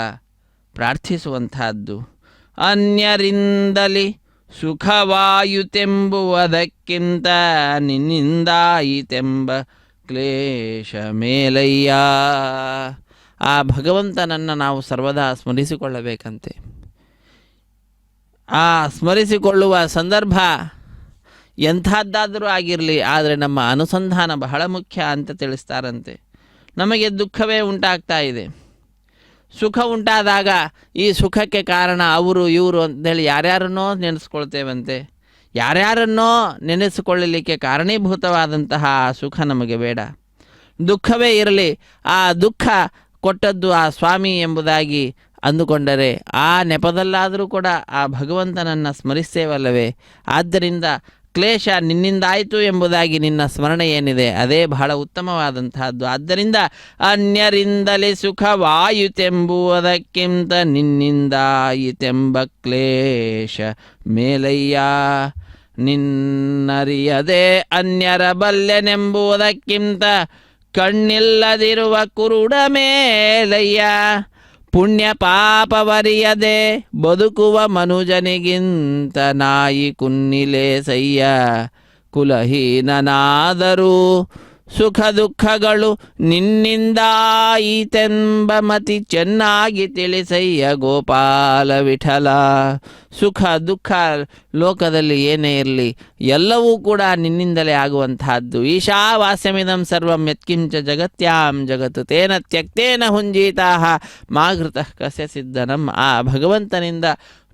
ಪ್ರಾರ್ಥಿಸುವಂತಹದ್ದು. ಅನ್ಯರಿಂದಲಿ ಸುಖವಾಯುತೆಂಬುವುದಕ್ಕಿಂತ ನಿನ್ನಿಂದಾಯಿತೆಂಬ ಕ್ಲೇಶ ಮೇಲಯ್ಯ. ಆ ಭಗವಂತನನ್ನು ನಾವು ಸರ್ವದಾ ಸ್ಮರಿಸಿಕೊಳ್ಳಬೇಕಂತೆ. ಆ ಸ್ಮರಿಸಿಕೊಳ್ಳುವ ಸಂದರ್ಭ ಎಂಥದ್ದಾದರೂ ಆಗಿರಲಿ, ಆದರೆ ನಮ್ಮ ಅನುಸಂಧಾನ ಬಹಳ ಮುಖ್ಯ ಅಂತ ತಿಳಿಸ್ತಾರಂತೆ. ನಮಗೆ ದುಃಖವೇ ಉಂಟಾಗ್ತಾ ಇದೆ. ಸುಖ ಉಂಟಾದಾಗ ಈ ಸುಖಕ್ಕೆ ಕಾರಣ ಅವರು ಇವರು ಅಂತೇಳಿ ಯಾರ್ಯಾರನ್ನೋ ನೆನೆಸ್ಕೊಳ್ತೇವಂತೆ. ಯಾರ್ಯಾರನ್ನೋ ನೆನೆಸಿಕೊಳ್ಳಲಿಕ್ಕೆ ಕಾರಣೀಭೂತವಾದಂತಹ ಸುಖ ನಮಗೆ ಬೇಡ. ದುಃಖವೇ ಇರಲಿ, ಆ ದುಃಖ ಕೊಟ್ಟದ್ದು ಆ ಸ್ವಾಮಿ ಎಂಬುದಾಗಿ ಅಂದುಕೊಂಡರೆ ಆ ನೆಪದಲ್ಲಾದರೂ ಕೂಡ ಆ ಭಗವಂತನನ್ನು ಸ್ಮರಿಸ್ತೇವಲ್ಲವೇ. ಆದ್ದರಿಂದ ಕ್ಲೇಶ ನಿನ್ನಿಂದಾಯಿತು ಎಂಬುದಾಗಿ ನಿನ್ನ ಸ್ಮರಣೆ ಏನಿದೆ ಅದೇ ಬಹಳ ಉತ್ತಮವಾದಂತಹದ್ದು. ಆದ್ದರಿಂದ ಅನ್ಯರಿಂದಲೇ ಸುಖವಾಯುತೆಂಬುವುದಕ್ಕಿಂತ ನಿನ್ನಿಂದಾಯಿತೆಂಬ ಕ್ಲೇಶ ಮೇಲಯ್ಯ. ನಿನ್ನರಿಯದೆ ಅನ್ಯರ ಬಲ್ಲೆನೆಂಬುವುದಕ್ಕಿಂತ ಕಣ್ಣಿಲ್ಲದಿರುವ ಕುರುಡ ಮೇಲಯ್ಯ. ಪುಣ್ಯ ಪಾಪವರಿಯದೆ ಬದುಕುವ ಮನುಜನಿಗಿಂತ ನಾಯಿ ಕುನ್ನಿಲೇಸಯ್ಯ. ಕುಲಹೀನನಾದರೂ ಸುಖ ದುಃಖಗಳು ನಿನ್ನಿಂದಾಯಿತೆಂಬ ಮತಿ ಚೆನ್ನಾಗಿ ತಿಳಿಸಯ್ಯ ಗೋಪಾಲ ವಿಠಲ. ಸುಖ ದುಃಖ ಲೋಕದಲ್ಲಿ ಏನೇ ಇರಲಿ ಎಲ್ಲವೂ ಕೂಡ ನಿನ್ನಿಂದಲೇ ಆಗುವಂತಹದ್ದು. ಈಶಾವಾಸ್ಯಮಿದಂ ಸರ್ವಂ ಯತ್ಕಿಂಚ ಜಗತ್ಯಾಂ ಜಗತ್ತು ತೇನ ತ್ಯಕ್ತೇನ ಹುಂಜೀತಾಹ ಮಾಘೃತಃ ಕಸ್ಯ ಸಿದ್ಧನಂ. ಆ ಭಗವಂತನಿಂದ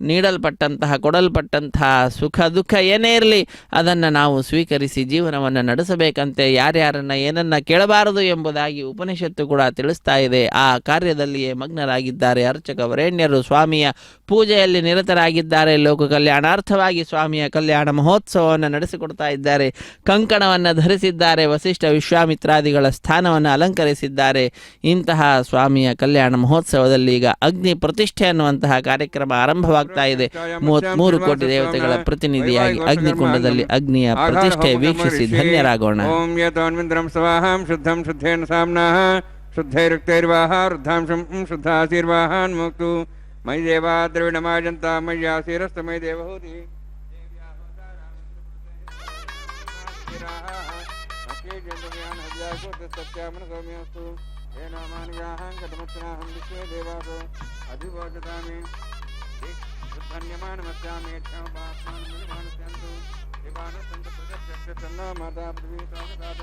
ನೀಡಲ್ಪಟ್ಟಂತಹ ಕೊಡಲ್ಪಟ್ಟಂತಹ ಸುಖ ದುಃಖ ಏನೇ ಇರಲಿ ಅದನ್ನು ನಾವು ಸ್ವೀಕರಿಸಿ ಜೀವನವನ್ನು ನಡೆಸಬೇಕಂತೆ. ಯಾರ್ಯಾರನ್ನು ಏನನ್ನು ಕೇಳಬಾರದು ಎಂಬುದಾಗಿ ಉಪನಿಷತ್ತು ಕೂಡ ತಿಳಿಸ್ತಾ ಇದೆ. ಆ ಕಾರ್ಯದಲ್ಲಿಯೇ ಮಗ್ನರಾಗಿದ್ದಾರೆ ಅರ್ಚಕ ವರೇಣ್ಯರು. ಸ್ವಾಮಿಯ ಪೂಜೆಯಲ್ಲಿ ನಿರತರಾಗಿದ್ದಾರೆ. ಲೋಕ ಕಲ್ಯಾಣಾರ್ಥವಾಗಿ ಸ್ವಾಮಿಯ ಕಲ್ಯಾಣ ಮಹೋತ್ಸವವನ್ನು ನಡೆಸಿಕೊಡ್ತಾ ಇದ್ದಾರೆ. ಕಂಕಣವನ್ನು ಧರಿಸಿದ್ದಾರೆ. ವಸಿಷ್ಠ ವಿಶ್ವಾಮಿತ್ರಾದಿಗಳ ಸ್ಥಾನವನ್ನು ಅಲಂಕರಿಸಿದ್ದಾರೆ. ಇಂತಹ ಸ್ವಾಮಿಯ ಕಲ್ಯಾಣ ಮಹೋತ್ಸವದಲ್ಲಿ ಈಗ ಅಗ್ನಿ ಪ್ರತಿಷ್ಠೆ ಅನ್ನುವಂತಹ ಕಾರ್ಯಕ್ರಮ ಆರಂಭವಾಗ್ತಾ ಇದೆ. 33 ಕೋಟಿ ದೇವತೆಗಳ ಪ್ರತಿನಿಧಿಯಾಗಿ ಅಗ್ನಿಕುಂಡದಲ್ಲಿ ಅಗ್ನಿಯ ಪ್ರತಿಷ್ಠೆ ವೀಕ್ಷಿಸಿ ಧನ್ಯರಾಗೋಣ. ಓಂ ಯತೋನ್ವಿಂದ್ರಂ ಸ್ವಾಹಾಂ ಶುದ್ಧಂ ಶುದ್ಧೇನ ಸಾಮ್ನಃ ಶುದ್ಧೈರುಕ್ತೈರ್ವಾಹ ವೃದ್ಧಾಂಶಂ ಶುದ್ಧಾಸೀರ್ವಾಹಾನ್ ಮುಕ್ತು ಮಯಿ ದೇವಾ ದ್ರವಿಣಮಾಜಂತ ಮಯ್ಯಾಸೀರಸ್ತ ಮಯಿ ದೇವಹೂತಿ ಸತ್ಯಾಮನಸೌಮ್ಯಸ್ತು ಏನಾಮಾನ್ಯಾಹಂ ಕಟಮಚ್ಚನಾಹಂ ವಿಶ್ವೇ ದೇವಾಸೋ ಅಧಿಭೋಜತಾಮಿ ಧನ್ಯಮಾನಮಸ್ಯಾಮಿ ಕ್ಷಮಪಾತ್ಮಾನಮನುಮಾನಸ್ಯಂತು ವಿಮಾನಸ್ಸಂತ ಪ್ರಜಸ್ಯಸ್ಯ ತನ್ನೋ ಮಾತಾ ಪೃಥ್ವೀತಾದಾತ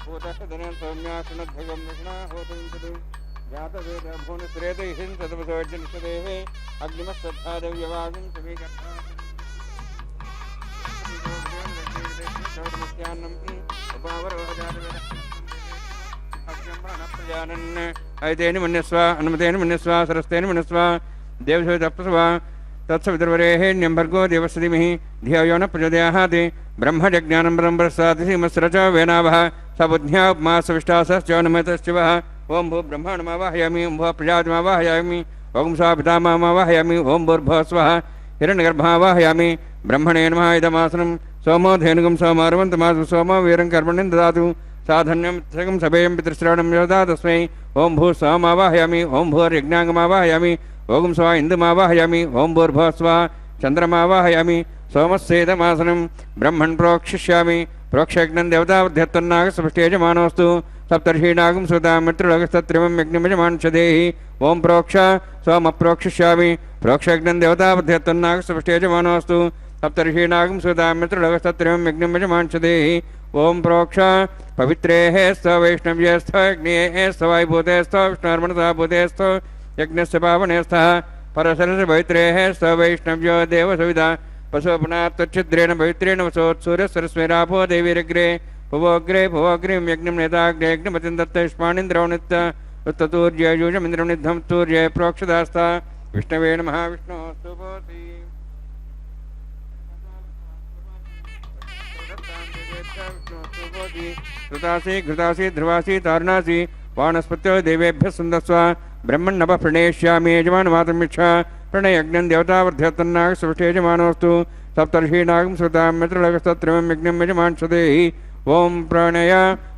ಭೂತಃ ಸೌಮ್ಯಾ ಶೃಣದ್ಭಗಂ ವಿಷ್ಣಾ ಹೋತವಿಂತದು ಜಾತವೇದ ಭುವನಶ್ರೇತ ಹಿಂ ಸದವಸೋರ್ಜನಿಷದೇಃ ಅಗ್ನಿಮಶ್ರದ್ಧಾದವ್ಯವಾಗಂ ಸಮೀಕರ್ತಾ ಸೌರ್ಮಸ್ಯಾನ್ನಂ ಉಪಾವರೋಜಾತವೇದ ಅಗ್ನಿಂಬ್ರಹ್ಮ ಪ್ರಜಾನನ್ ಐತೇನ ಮನ್ಯಸ್ವ ಅನುಮತೇನ ಮನ್ಯಸ್ವ ಸರಸ್ತೇನ ಮನ್ಯಸ್ವ ದೇವಸೋ ತಪಸ್ವ ತತ್ಸವಿತರ್ವರೇಣ್ಯಂ ಭರ್ಗೋ ದೇವಸ್ಯ ಧೀಮಹಿ ಧಿಯೋ ಯೋ ನ ಪ್ರಚೋದಯಾತ್ ಬ್ರಹ್ಮಜ್ಞಾನಂ ಬ್ರಹ್ಮರಸಾತ್ ಶ್ರೀಮತ್ಸರಚ ವೇನಾವಃ ಸ ಬುದ್ಧ್ಯಾ ಉಪಮಾ ಸವಿಷ್ಟಾಸಶ್ಚ ನಮತಶ್ಚಿವಃ ಓಂ ಭೂ ಬ್ರಹ್ಮಾಣಮಾವಾಹಯಾಮಿ ಓಂ ಭೂ ಪ್ರಜಾತಿಮಾವಾಹಯಾಮಿ ಓಂ ಸ್ವಾ ಪಿತಾಮಹಮಾವಾಹಯಾಮಿ ಓಂ ಭೂರ್ಭುವಃ ಸ್ವಃ ಹಿರಣ್ಯಗರ್ಭಮಾವಾಹಯಾಮಿ ಬ್ರಹ್ಮಣೇ ನಮಃ ಇದಮಾಸನಂ ಸೋಮೋ ಧೇನುಗಂ ಸೋಮಾರುವಂತಮಾಸು ಸೋಮೋ ವೀರಂ ಕರ್ಮಣ್ಯಂ ದದಾತು ಸಾಧನ್ಯಂ ತ್ರಿಗಂ ಸಭೇಯಂ ಪಿತೃಶ್ರವಣಂ ಯೋದಾ ತಸ್ಮೈ ಓಂ ಭೂ ಸೋಮಾವಾಹಯಾಮಿ ಓಂ ಭೂರ್ಯಜ್ಞಾಂಗಮಾವಾಹಯಾಮಿ ಓಂ ಸ್ವ ಇಂದುಮಾವಾಹಯಾಮಿ ಓಂ ಭೂರ್ಭುವಃ ಸ್ವಃ ಚಂದ್ರಮಾವಾಹಯಾಮಿ ಸೋಮಸ್ಸೇದಮಾಸನಂ ಬ್ರಹ್ಮಣ್ ಪ್ರೋಕ್ಷಿಷ್ಯಾಮಿ ಪ್ರೋಕ್ಷಯಜ್ಞಂ ದೇವತಾವಧ್ಯತ್ತನ್ನಾಗಸಪುಷ್ಟೇಜಮಾನೋಸ್ತು ಸಪ್ತರ್ಷೀಣಾಗಂ ಸುತಾ ಮಿತ್ರಲೋಕಸ್ತತ್ರಿಮಂ ಯಜ್ಞಮಜಮಾನುಷದೇಹಿ ಓಂ ಪ್ರೋಕ್ಷ ಸೋಮಪ್ರೋಕ್ಷಿಷ್ಯಾಮಿ ಪ್ರೋಕ್ಷಯಜ್ಞಂ ದೇವತಾವಧ್ಯತ್ತನ್ನಾಗಸಪುಷ್ಟೇಜಮಾನೋಸ್ತು ಸಪ್ತರ್ಷೀಣಾಗಂ ಸುತಾ ಮಿತ್ರಲೋಕಸ್ತತ್ರಿಮಂ ಯಜ್ಞಮಜಮಾನುಷದೇಹಿ ಓಂ ಪ್ರೋಕ್ಷ ಪವಿತ್ರೇಃ ಸ್ಥ ವೈಷ್ಣವ್ಯಸ್ಥ ಯಜ್ಞೇಃ ಸ್ಥ ವಾಯುಭೂತೇಸ್ಥ ವಿಷ್ಣುರ್ಮನಸಾ ಭೂತೇಸ್ಥ ಯಜ್ಞಸ್ಯ ಪಾವನೇಸ್ಥಃ परसरस पवित्रेः सवैष्णव्यो देवसविधा पशुपना तच्छिद्रेण पवित्रेण वसोत्सूर्य सरस्वेरापो देवीरग्रे भुवोग्रे भुवोग्रीं यज्ञं नेताग्रे यज्ञपतिं दत्तष्मानिन्द्रवनित्य उत्ततूर्ययूजमिन्द्रं निद्धं तूर्ये प्रोक्षदास्ता विष्णवे नमः विष्णोः स्तुपोति कृतासी घृतासी ध्रुवासी तारुणासी वानस्पत्यो देवेभ्यः सुन्दस्व ब्रह्मण्णव प्रणेष्यामि यजमानमातमिच्छा प्रणयज्ञं देवतावर्ध्यतन्नाग सुष्ठे यजमानोऽस्तु सप्तर्षीणागं श्रुतां मित्रलगस्तत्रिमं यज्ञं यजमानसदेहि ओम प्रणय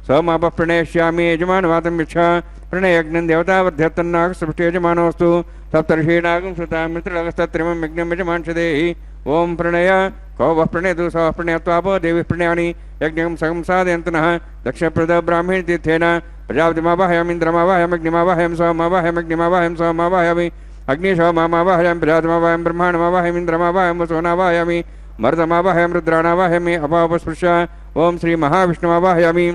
सोमाप प्रणेष्यामि यजमानमातमिच्छा प्रणयज्ञं देवतावर्ध्यतन्नाग सुष्ठे यजमानोऽस्तु सप्तर्षीणागं श्रुतां मित्रलगस्तत्रिमं यज्ञं यजमानसदेहि ओम प्रणय कौ वः प्रणयतु स प्रणयत्वापो देवी प्रणयानि यज्ञं सगं साधयन्तनः दक्षप्रद ब्राह्मण तीर्थेन प्रजापतिमावाहयामि इन्द्रमावाहयामि अग्निमावाहयामि सोममावाहयामि अग्निमावाहयामि अग्निशोममावाहयामि प्रजापतिमावाहयामि ब्रह्माण्डमावाहयामि इन्द्रमावाहयामि वसुनावाहयामि मरुतमावाहयामि रुद्राणावाहयामि अपापस्पृश्य ओम श्री महाविष्णुमावाहयामि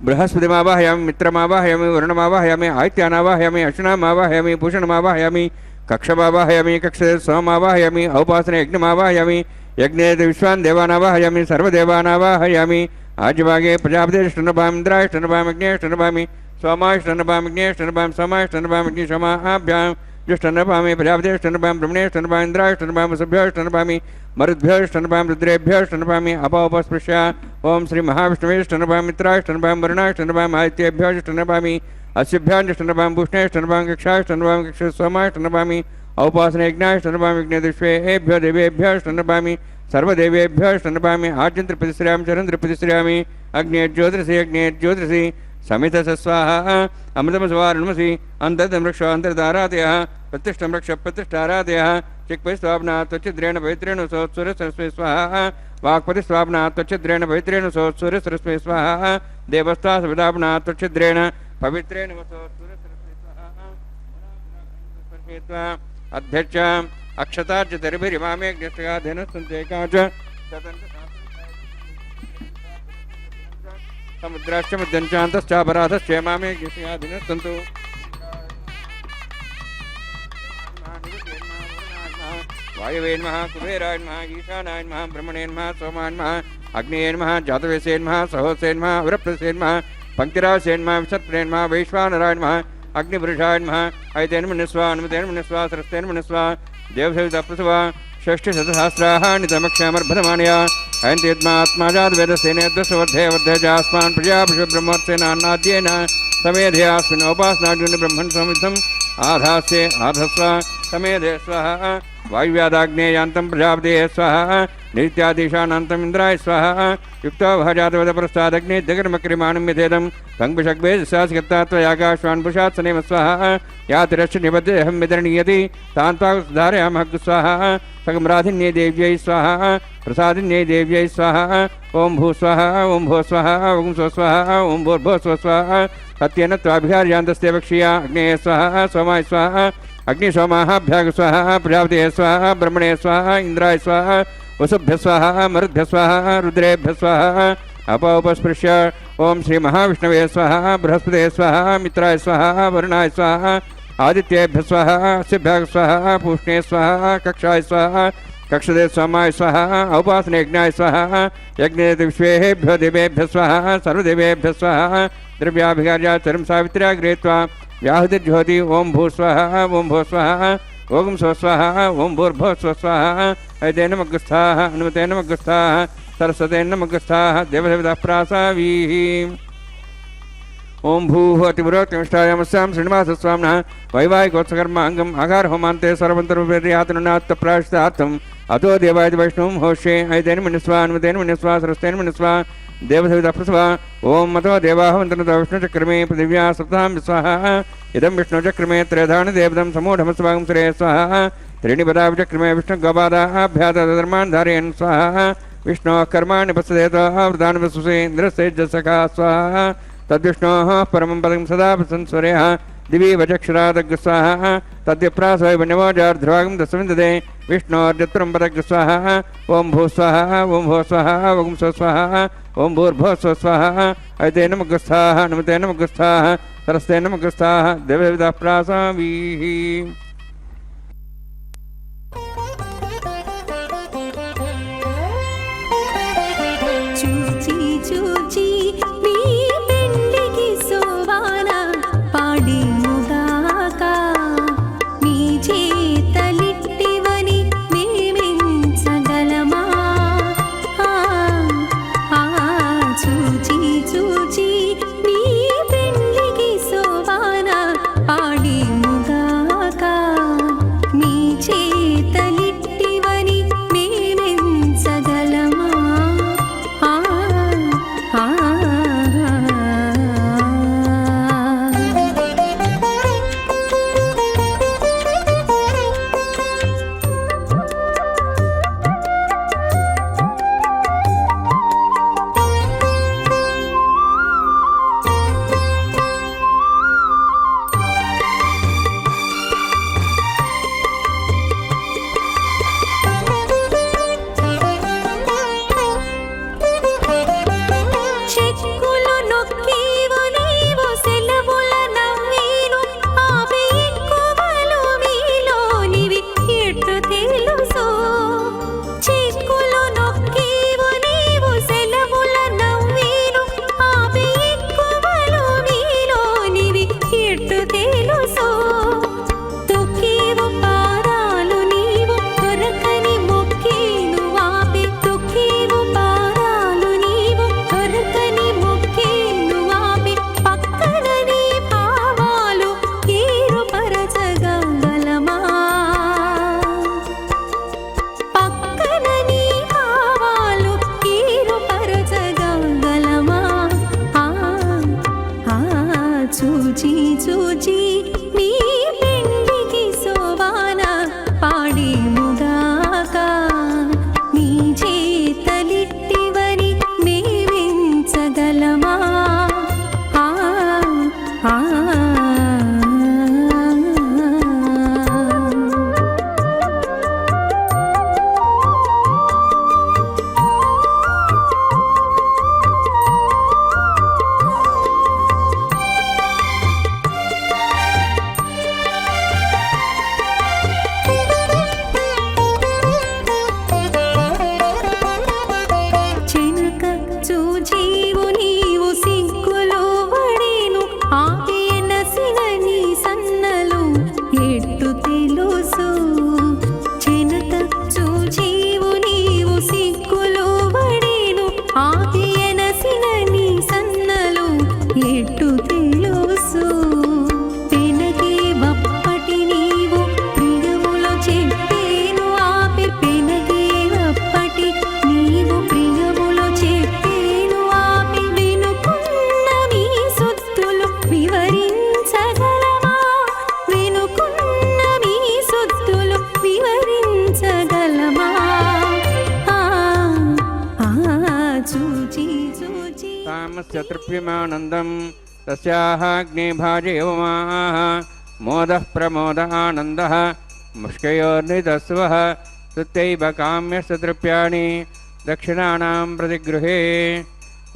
बृहस्पतिमावाहयामि मित्रमावाहयामि वरुणमावाहयामि आदित्यानावाहयामि अश्विनामावाहयामि भूषणमावाहयामि कक्षमावाहयामि कक्षे सोमावाहयामि औपासने यज्ञमावाहयामि यज्ञे विश्वान् देवानावाहयामि सर्वदेवानावाहयामि आज्यभागे प्रजापतिष्ठनभामि इन्द्राष्टनभामि अग्नेष्टनभामि सोमाष्टनभामि अग्नेष्टनभामि सोमाष्टनभामि अग्निशोमाभ्यां जुष्टनभामि प्रजापतिष्ठनभामि ब्रह्मणेष्टनभामि इन्द्राष्टनभामि वसुभ्योष्टनभामि मरुद्भ्योष्टनभामि रुद्रेभ्योष्टनभामि अपोपस्पृश्य ओम श्री महाविष्णुवेष्टनभामि मित्राष्टनभामि वरुणाष्टनभामि आदित्येभ्योष्टनभामि अस्यभ्याष्टनभामि भूष्णेष्टनभामि कक्षाष्टनभामि कक्ष सोमाष्टनभामि औपासने यज्ञाष्टनभामि यज्ञदिष्वेभ्यो देवेभ्योष्टनभामि सर्वदेवेभ्योष्टनभामि आज्यन्त्रप्रतिश्रयामि चरन्त्रप्रतिश्रयामि अग्ने ज्योतिषि समितस्वाहा अमृतमस्वारुणमसि अन्तर्दमृक्ष अन्तर्धारादयः प्रतिष्ठं रक्ष प्रतिष्ठारादयः चिक्पतिस्वाप्ना त्वच्छिद्रेण पवित्रेण सोत्सूर्य सरस्वती स्वाहा वाक्पतिस्वाप्ना त्वच्छिद्रेण पवित्रेण सूर्य सरस्वती स्वाहा देवस्था सविदाप्ना त्वच्छिद्रेण पवित्रेण सूर्य सरस्वती स्वाहा अध्यक्ष अक्षतार्च तर्भिरिमामे ज्ञष्टगाधेनस्तन्तेकाच समुद्राश्च मध्यञ्चान्तश्चापराधश्चेमामे ज्ञष्टगाधेनस्तन्तु वायवे नमः कुबेराय नमः ईशानाय नमः ब्रह्मणे नमः सोमाय नमः अग्नेय नमः जातवेसे नमः सहोसे नमः वृप्रसे नमः पंक्तिरासे नमः विसर्पणे नमः वैश्वानराय नमः अग्निपुरुषाय नमः ऐतेन मनुस्वा अनुमतेन मनुस्वा सरस्तेन मनुस्वा देवसवितप्रसवा षष्टिशतसहस्राणितमक्षमर्भतमानया अयन्तेत्मात्माजातवेदसेनेद्वसवर्धे वर्धे जास्मान् प्रजापशुब्रह्मोत्सेनान्नाद्येन समेधयास्मिन् उपासनार्जुन ब्रह्मन् समिद्धम् आधास्ये आधस्व समेधे स्वाहा वायुव्यादाग्नेयान्तं प्रजापते स्वाहा नित्याधीशानान्तम् इन्द्राय स्वाहा युक्तो भजातवदपरस्तादग्ने जगन्मक्रिमाणं यथेदं सङ्गुषग्भेदशास्कर्तात्वयागाश्वान् पुषात्सनेम स्वाहा यातिरश्च निबद्धेऽहं वितरणीयति तान् स्वाहाधारयामः स्वाहा सकमराधिन्ये देव्यै स्वाहा प्रसादिन्ये देव्यै स्वाहा ओं भू स्वाहा ओं भो स्वाहा ओं स्व स्वाहा ओं भूर्भो स्व स्वाहा सत्येन त्वाभिहार्यान्तस्य वक्ष्या अग्नेय स्वाहा सोमाय स्वाहा अग्निशोमाभ्याग स्वाहा प्रजापते स्वाहा ब्रह्मणे स्वाहा इंद्राय स्वाहा वसुभ्य स्वाहा मरुद्भ्य स्वाहा रुद्रेभ्य स्वाहा अपौपस्पृश्य ओम श्री महाविष्णवे स्वाहा बृहस्पते स्वाहा मित्राय स्वाहा वरुणाय स्वाहा आदित्येभ्य स्वाहा अस्यभ्याग स्वाहा पूष्णे स्वाहा कक्षाय स्वाहा कक्षदे सोमाय स्वाहा औपासने यज्ञाय स्वाहा यज्ञे विश्वेभ्यो देवेभ्य स्वाहा सर्वदेवेभ्य स्वाहा द्रव्याभिगार्या चरम सावित्र्या गृहीत्वा व्याहुतिर्ज्योति ओं भू स्वाहा ओं भो स्वाहा ओं स्व स्वाहा ओं भूर्भो स्व स्वाहा ऐतेन मग्गस्थाः अनुमतेन मग्गस्थाः सरस्वतेन मग्गस्थाः देवदेवताः प्रासावीः ओं भूः अतिपुरोक्तमिष्टायामस्यां श्रीनिवासस्वामिनः वैवाहिकोत्सकर्माङ्गम् आगार होमान्ते सर्वन्तर्वेर्यातनुनात्तप्रायश्चितार्थम् अतो देवाय वैष्णवं होष्ये ऐतेन मनुस्वा अनुमतेन मनुस्वा सरस्तेन मनुस्वा देवसवितः प्रसवा ओं मतो देवाः वन्दनतो विष्णुचक्रमे पृथिव्या सप्तां स्वाहा इदं विष्णुचक्रमे त्रयधानि देवतं समूढमस्वागं श्रेय स्वाहा त्रीणि पदा विचक्रमे विष्णुगवादाभ्यातधर्मान् धारयन् स्वाहा विष्णोः कर्माणि पश्येतोऽवृतानि वसुषे इन्द्रस्यैर्जसखा स्वाहा तद्विष्णोः परमं पदं सदा प्रसंस्वरेः दिवि वचक्षरादग् स्वाहा तद्यप्रासय वन्यवोजार्ध्रुवागं दशविन्ददे विष्णोर्जत्रं पदग् स्वाहा ओं भू स्वाहा ओं भो स्वाहा ओं स्व स्वाहा ओं भूर्भो स्व स्वाहा ऐतेन मग्गस्थाः अनुमतेन मग्गस्थाः सरस्तेन मग्गस्थाः देवदेवताः प्रासावीः చెనత చూచీవు నీవు సిక్కులు బడేను ఆగియనసిన నీ సన్నలు ఎట్టు తెలుసు పెనకే బప్పటి నీవు ప్రియములో చెప్పేను ఆపి పెనకే బప్పటి నీవు ప్రియములో చెప్పేను ఆపి వినుకున్న మీ సొత్తులు వివరించగలమా వినుకున్న మీ సొత్తులు వివరించగలమా చూచి చూచి కామస్య తృప్యమానందం తస్యాగ్నే భాజయవమాః మోదః ప్రమోద ఆనందః ముష్కయోర్నితస్వః సుత్తైవ కామ్యస్య తృప్యాణి దక్షిణానాం ప్రతిగృహే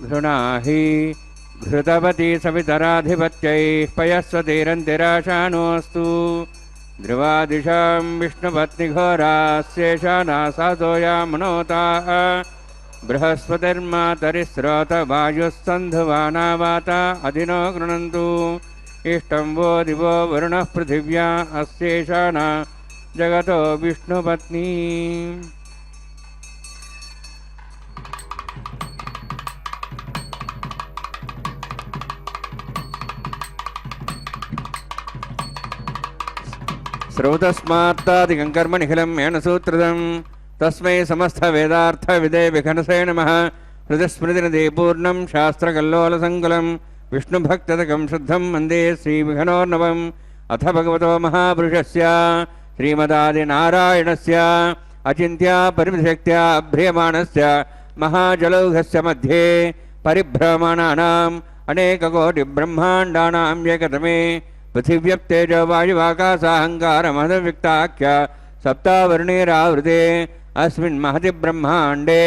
ఘృణాహి ఘృతవతి సవితరాధిపత్యైః పయస్వతీరంతిరాశానోऽस्तु ధ్రువాదిశాం విష్ణుపత్నిఘోరాస్యేషానాసాతోయామనోతాః బృహస్పతిర్మాతరిస్రోత వాయుస్సంధువానా వాత అధినో గృణन्तు ఇష్టం वो दिवो वरुणः पृथिव्या अस्येषाना जगतो विष्णुपत्नी श्रौतस्मात्तादिकं कर्म निखिलं येन सूत्रदं तस्मै समस्तवेदार्थविदे विघनसे नमः हृदस्मृतिनिधि पूर्णं शास्त्रकल्लोलसङ्कुलं विष्णुभक्तदकं शुद्धं वन्दे श्रीविघ्नोर्नवम् अथ भगवतो महापुरुषस्य श्रीमदादिनारायणस्य अचिन्त्या परिमितशक्त्या अभ्रियमाणस्य महाजलौघस्य मध्ये परिभ्रमणानाम् अनेककोटिब्रह्माण्डानां एकतमे पृथिव्यप्तेजो वायुवाकाशाहङ्कारमहदव्यक्ताख्य सप्तावर्णेरावृते अस्मिन् महति ब्रह्माण्डे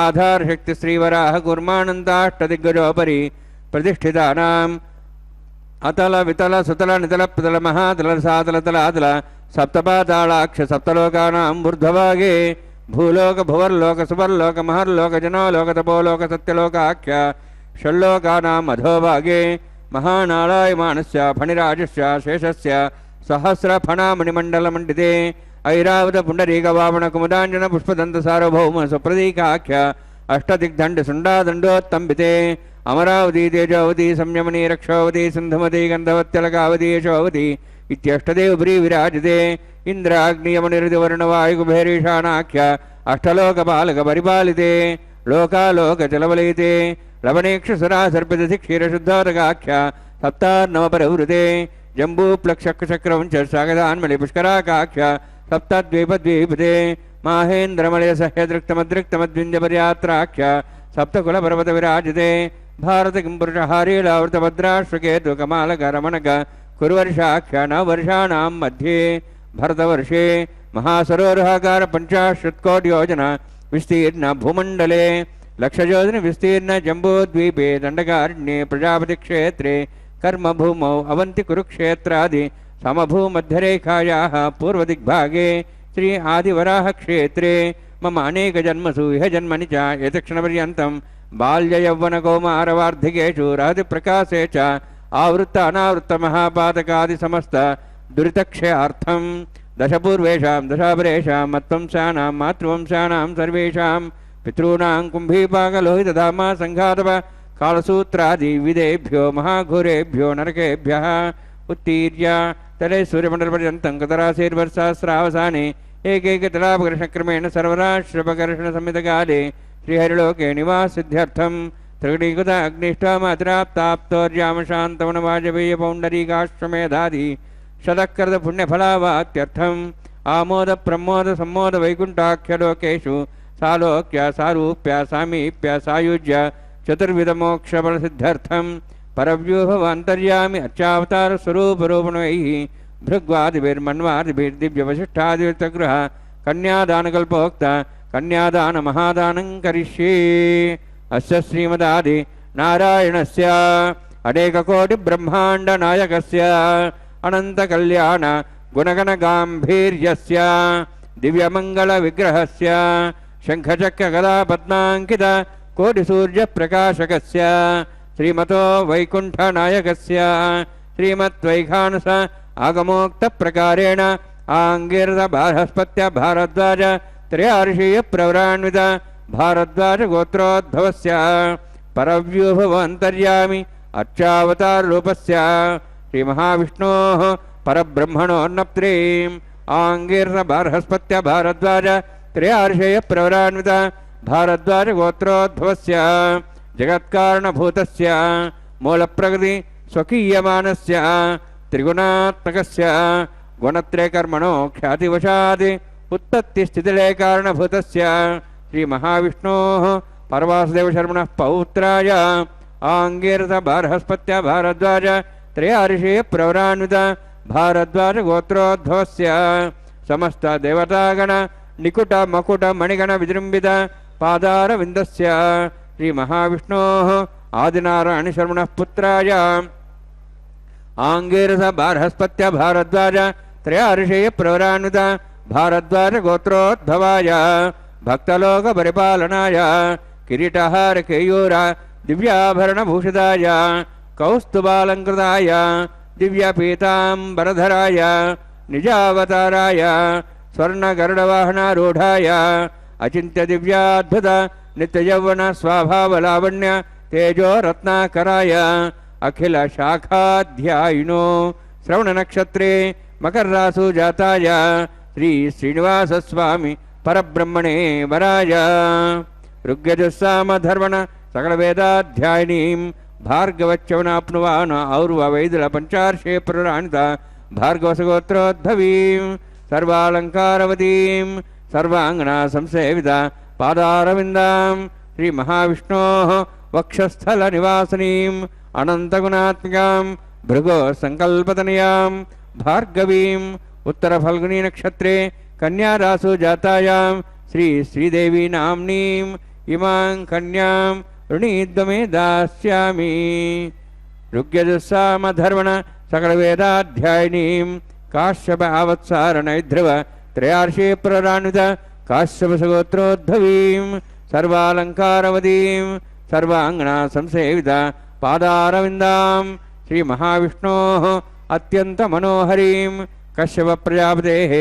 आधारशक्तिश्रीवराह कूर्मानन्दाष्टदिग्गजोपरि प्रतिष्ठितानाम् अतल वितल सुतल नितल प्रतल महातल सातल तलातल सप्तपातालाक्ष सप्तलोकानां ऊर्ध्वभागे भूलोक भुवर्लोक सुवर्लोक महर्लोक जनोलोक तपोलोक सत्यलोकाख्य षल्लोकानां अधोभागे महानारायमानस्य फणिराजस्य शेषस्य सहस्रफणामणिमण्डलमण्डिते ऐरावत पुण्डरीकवामनकुमुदाञ्जन पुष्पदन्तसार्वभौम सुप्रतीकाख्य अष्टदिग्दण्डसुण्डादण्डोत्तम्बिते अमरावती तेजोवती संयमनी रक्षावती सिन्धुमती गन्धवत्यलकावती यशोवती इत्यष्टदेवपुरी विराजते इन्द्राग्नियमनिरुतिवर्णवायुकुबेरीशानाख्य अष्टलोकपालकपरिपालिते लोकालोकजलवलयिते लवणेक्षसुरासर्पितधि क्षीरशुद्धोदकाख्य सप्तार्णवपरवृते जम्बूप्लक्षक्रवञ्च सागदान्मलिपुष्कराकाख्य सप्तद्वीपद्वीपते माहेन्द्रमलयसह्यदृक्तमदृक्तमद्विञ्जपर्यात्राख्य सप्तकुलपर्वतविराजते भारतकिम्पुरुषहारीलावृतभद्राश्वकेतुकमालकरमणक कुरुवर्षाख्य नववर्षाणां मध्ये भरतवर्षे महासरोरुहाकार 50 योजना विस्तीर्ण भूमण्डले लक्षयोजन विस्तीर्ण जम्बूद्वीपे दण्डकारण्ये प्रजापतिक्षेत्रे कर्मभूमौ अवन्ति कुरुक्षेत्रादि समभूमध्यरेखायाः पूर्वदिग्भागे श्री आदिवराहक्षेत्रे मम अनेकजन्मसु इह जन्मनि च एतक्षणपर्यन्तं बाल्ययौवनकौमारवार्धिकेषु रहतिप्रकाशे च आवृत्त अनावृत्तमहापातकादिसमस्त दुरितक्षयार्थं दशपूर्वेषां दशापरेषां मत्वंशानां मातृवंशानां सर्वेषां पितॄणां कुम्भीपाकलोहितधामा सङ्घातव कालसूत्रादि विदेभ्यो महाघोरेभ्यो नरकेभ्यः उत्तीर्य तले सूर्यमण्डलपर्यन्तं कतराशीर्वर्षसहस्रावसाने एकैकतलापकर्षणक्रमेण सर्वराश्रपकर्षणसंहितकाले श्रीहरिलोके निवाससिद्ध्यर्थं त्रिगुणीकृत अग्निष्ठामात्राप्ताप्तोर्यामशान्तवनवाजपेयपौण्डरीकाश्वमेधादि शतकृतपुण्यफलावात्यर्थम् आमोद प्रमोद सम्मोद वैकुण्ठाख्यलोकेषु सालोक्य सारूप्य सामीप्य सायुज्य चतुर्विधमोक्षफलसिद्ध्यर्थं परव्यूहवान्तर्यामि अर्चावतारस्वरूपरूपणैः भृग्वादिभिर्मन्वादिभिर्दिव्यवशिष्ठादिविर्तगृह कन्यादानकल्पोक्त कन्यादानमहादानं करिष्ये अस्य श्रीमदादि नारायणस्य अनेककोटिब्रह्माण्डनायकस्य अनन्तकल्याण गुणगणगाम्भीर्यस्य दिव्यमङ्गलविग्रहस्य शङ्खचक्रगदापद्माङ्कित कोटिसूर्यप्रकाशकस्य श्रीमतो वैकुण्ठनायकस्य श्रीमद्वैखानस आगमोक्तप्रकारेण ಆಂಗೀರದ ಬೃಹಸ್ಪತ್ಯ ಭಾರದ್ವಾಜ ತ್ರಯಾರ್ಷೀಯ ಪ್ರವರಾನ್ವಿತ ಭಾರದ್ವಾಜ ಗೋತ್ರೋದ್ಭವಸ್ಯ ಪರವ್ಯೂಭವಂತರ್ಯಾಮಿ ಅರ್ಚಾವತಾರ ರೂಪಸ್ಯ ಶ್ರೀ ಮಹಾವಿಷ್ಣೋಃ ಪರಬ್ರಹ್ಮಣೋನ್ನಪ್ತ್ರೀಂ ಆಂಗೀರ್ನ ಬೃಹಸ್ಪತ್ಯ ಭಾರದ್ವಾಜ ತ್ರಯಾರ್ಷೇಯ ಪ್ರವರಾನ್ವಿತ ಭಾರದ್ವಾಜ ಗೋತ್ರೋದ್ಭವಸ್ಯ ಜಗತ್ಕಾರಣಭೂತಸ್ಯ ಮೂಲಪ್ರಕೃತಿ ಸ್ವಕೀಯಮಾನಸ್ಯ ತ್ರಿಗುಣಾತ್ಮಕಸ್ಯ ಗುಣತ್ರಯಕರ್ಮಣೋ ಖ್ಯಾತಿವಶಾತ್ ಉತ್ಪತ್ತಿಸ್ಥಿತಿಲಯ ಕಾರಣಭೂತಸ್ಯ ಶ್ರೀ ಮಹಾವಿಷ್ಣೋಃ ಪರವಾಸುದೇವಶರ್ಮಣಃ ಪೌತ್ರಾಯ ಆಂಗೀರಸ ಬೃಹಸ್ಪತ್ಯ ಭಾರದ್ವಾಜ ತ್ರಯಾರ್ಷೇಯ ಪ್ರವರಾನ್ವಿತ ಭಾರದ್ವಾಜ ಗೋತ್ರೋದ್ಭವಸ್ಯ ಸಮಸ್ತ ದೇವತಾಗಣ ನಿಕುಟ ಮಕುಟ ಮಣಿಗಣ ವಿಜೃಂಭಿತ ಪಾದಾರವಿಂದಸ್ಯ ಶ್ರೀ ಮಹಾವಿಷ್ಣೋಃ ಆದಿನಾರಾಯಣ ಶರ್ಮಣಃ ಪುತ್ರಾಯ ಆಂಗೀರಸ ಬೃಹಸ್ಪತ್ಯ ಭಾರದ್ವಾಜ ತ್ರಯಾರ್ಷೇಯ ಪ್ರವರಾನ್ವಿತ ಭಾರದ್ವಾಜ ಗೋತ್ರೋದ್ಭವಾಯ ಭಕ್ತಲೋಕ ಪರಿಪಾಲನಾಯ ಕಿರೀಟಹಾರ ಕೇಯೂರ ದಿವ್ಯಾಭರಣಭೂಷಿತಾಯ ಕೌಸ್ತುಭಾಲಂಕೃತಾಯ ದಿವ್ಯಪೀತಾಂಬರಧರಾಯ ನಿಜಾವತಾರಾಯ ಸ್ವರ್ಣಗರುಡವಾಹನಾರೂಢಾಯ ಅಚಿಂತ್ಯ ದಿವ್ಯಾದ್ಭುತ ನಿತ್ಯಯೌವನ ಸ್ವಭಾವಲಾವಣ್ಯ ತೇಜೋ ರತ್ನಾಕರಾಯ ಅಖಿಲ ಶಾಖಾಧ್ಯಾಯಿನೋ ಶ್ರವಣ ನಕ್ಷತ್ರೇ ಮಕರ್ರಾಸು ಜಾತಾಯ ಶ್ರೀ ಶ್ರೀನಿವಾಸ ಸ್ವಾಮಿ ಪರಬ್ರಹ್ಮಣೇ ವರಾಯ ಋಗ್ಯಜಸ್ಸಾಮಧರ್ವಣ ಸಕಲ ವೇದಾಧ್ಯಾಯಿನೀಂ ಭಾರ್ಗವಚ್ಚವನಾಪ್ನುವಾನ ಔರ್ವ ವೈದಳ ಪಂಚಾರ್ಷೇ ಪ್ರರಾಣಿತ ಭಾರ್ಗವಸಗೋತ್ರೋದ್ಭವೀಂ ಸರ್ವಾಲಂಕಾರವತೀಂ ಸರ್ವಾಂಗಣ ಸಂಸೇವಿತ ಪಾದಾರವಿಂದಾಂ ಶ್ರೀ ಮಹಾವಿಷ್ಣೋಃ ವಕ್ಷಸ್ಥಲ ನಿವಾಸನೀಂ ಅನಂತಗುಣಾತ್ಮಿಕಾಂ ಭೃಗೋ ಸಂಕಲ್ಪತನಯಾಂ ಭಾರ್ಗವೀಂ ಉತ್ತರ ಫಲ್ಗುಣಿ ನಕ್ಷತ್ರೇ ಕನ್ಯಾರಾಸು ಜಾತಾಯಾಂ ಶ್ರೀ ಶ್ರೀದೇವಿ ನಾಮ್ನೀಂ ಇಮಾಂ ಕನ್ಯಾಂ ಋಣೀದ್ವಮೇ ದಾಸ್ಯಾಮಿ ಋಗ್ಯಜಸ್ಸಾಮಧರ್ವಣ ಸಕಲ ವೇದಾಧ್ಯಾಯಿನೀಂ ಕಾಶ್ಯಪ ಆವತ್ಸಾರಣೈಧ್ರುವ ತ್ರಯಾರ್ಷೇ ಪ್ರರಾನ್ವಿತ ಕಾಶ್ಯಪಸಗೋತ್ರೋದ್ಭವೀಂ ಸರ್ವಾಲಂಕಾರವತೀಂ ಸರ್ವಾಂಗಣ ಸಂಸೇವಿತ ಪಾದಾರವಿಂದಾಂ ಶ್ರೀ ಮಹಾವಿಷ್ಣೋಃ ಅತ್ಯಂತ ಮನೋಹರೀಂ ಕಶ್ಯಪ ಪ್ರಜಾಪತೇಃ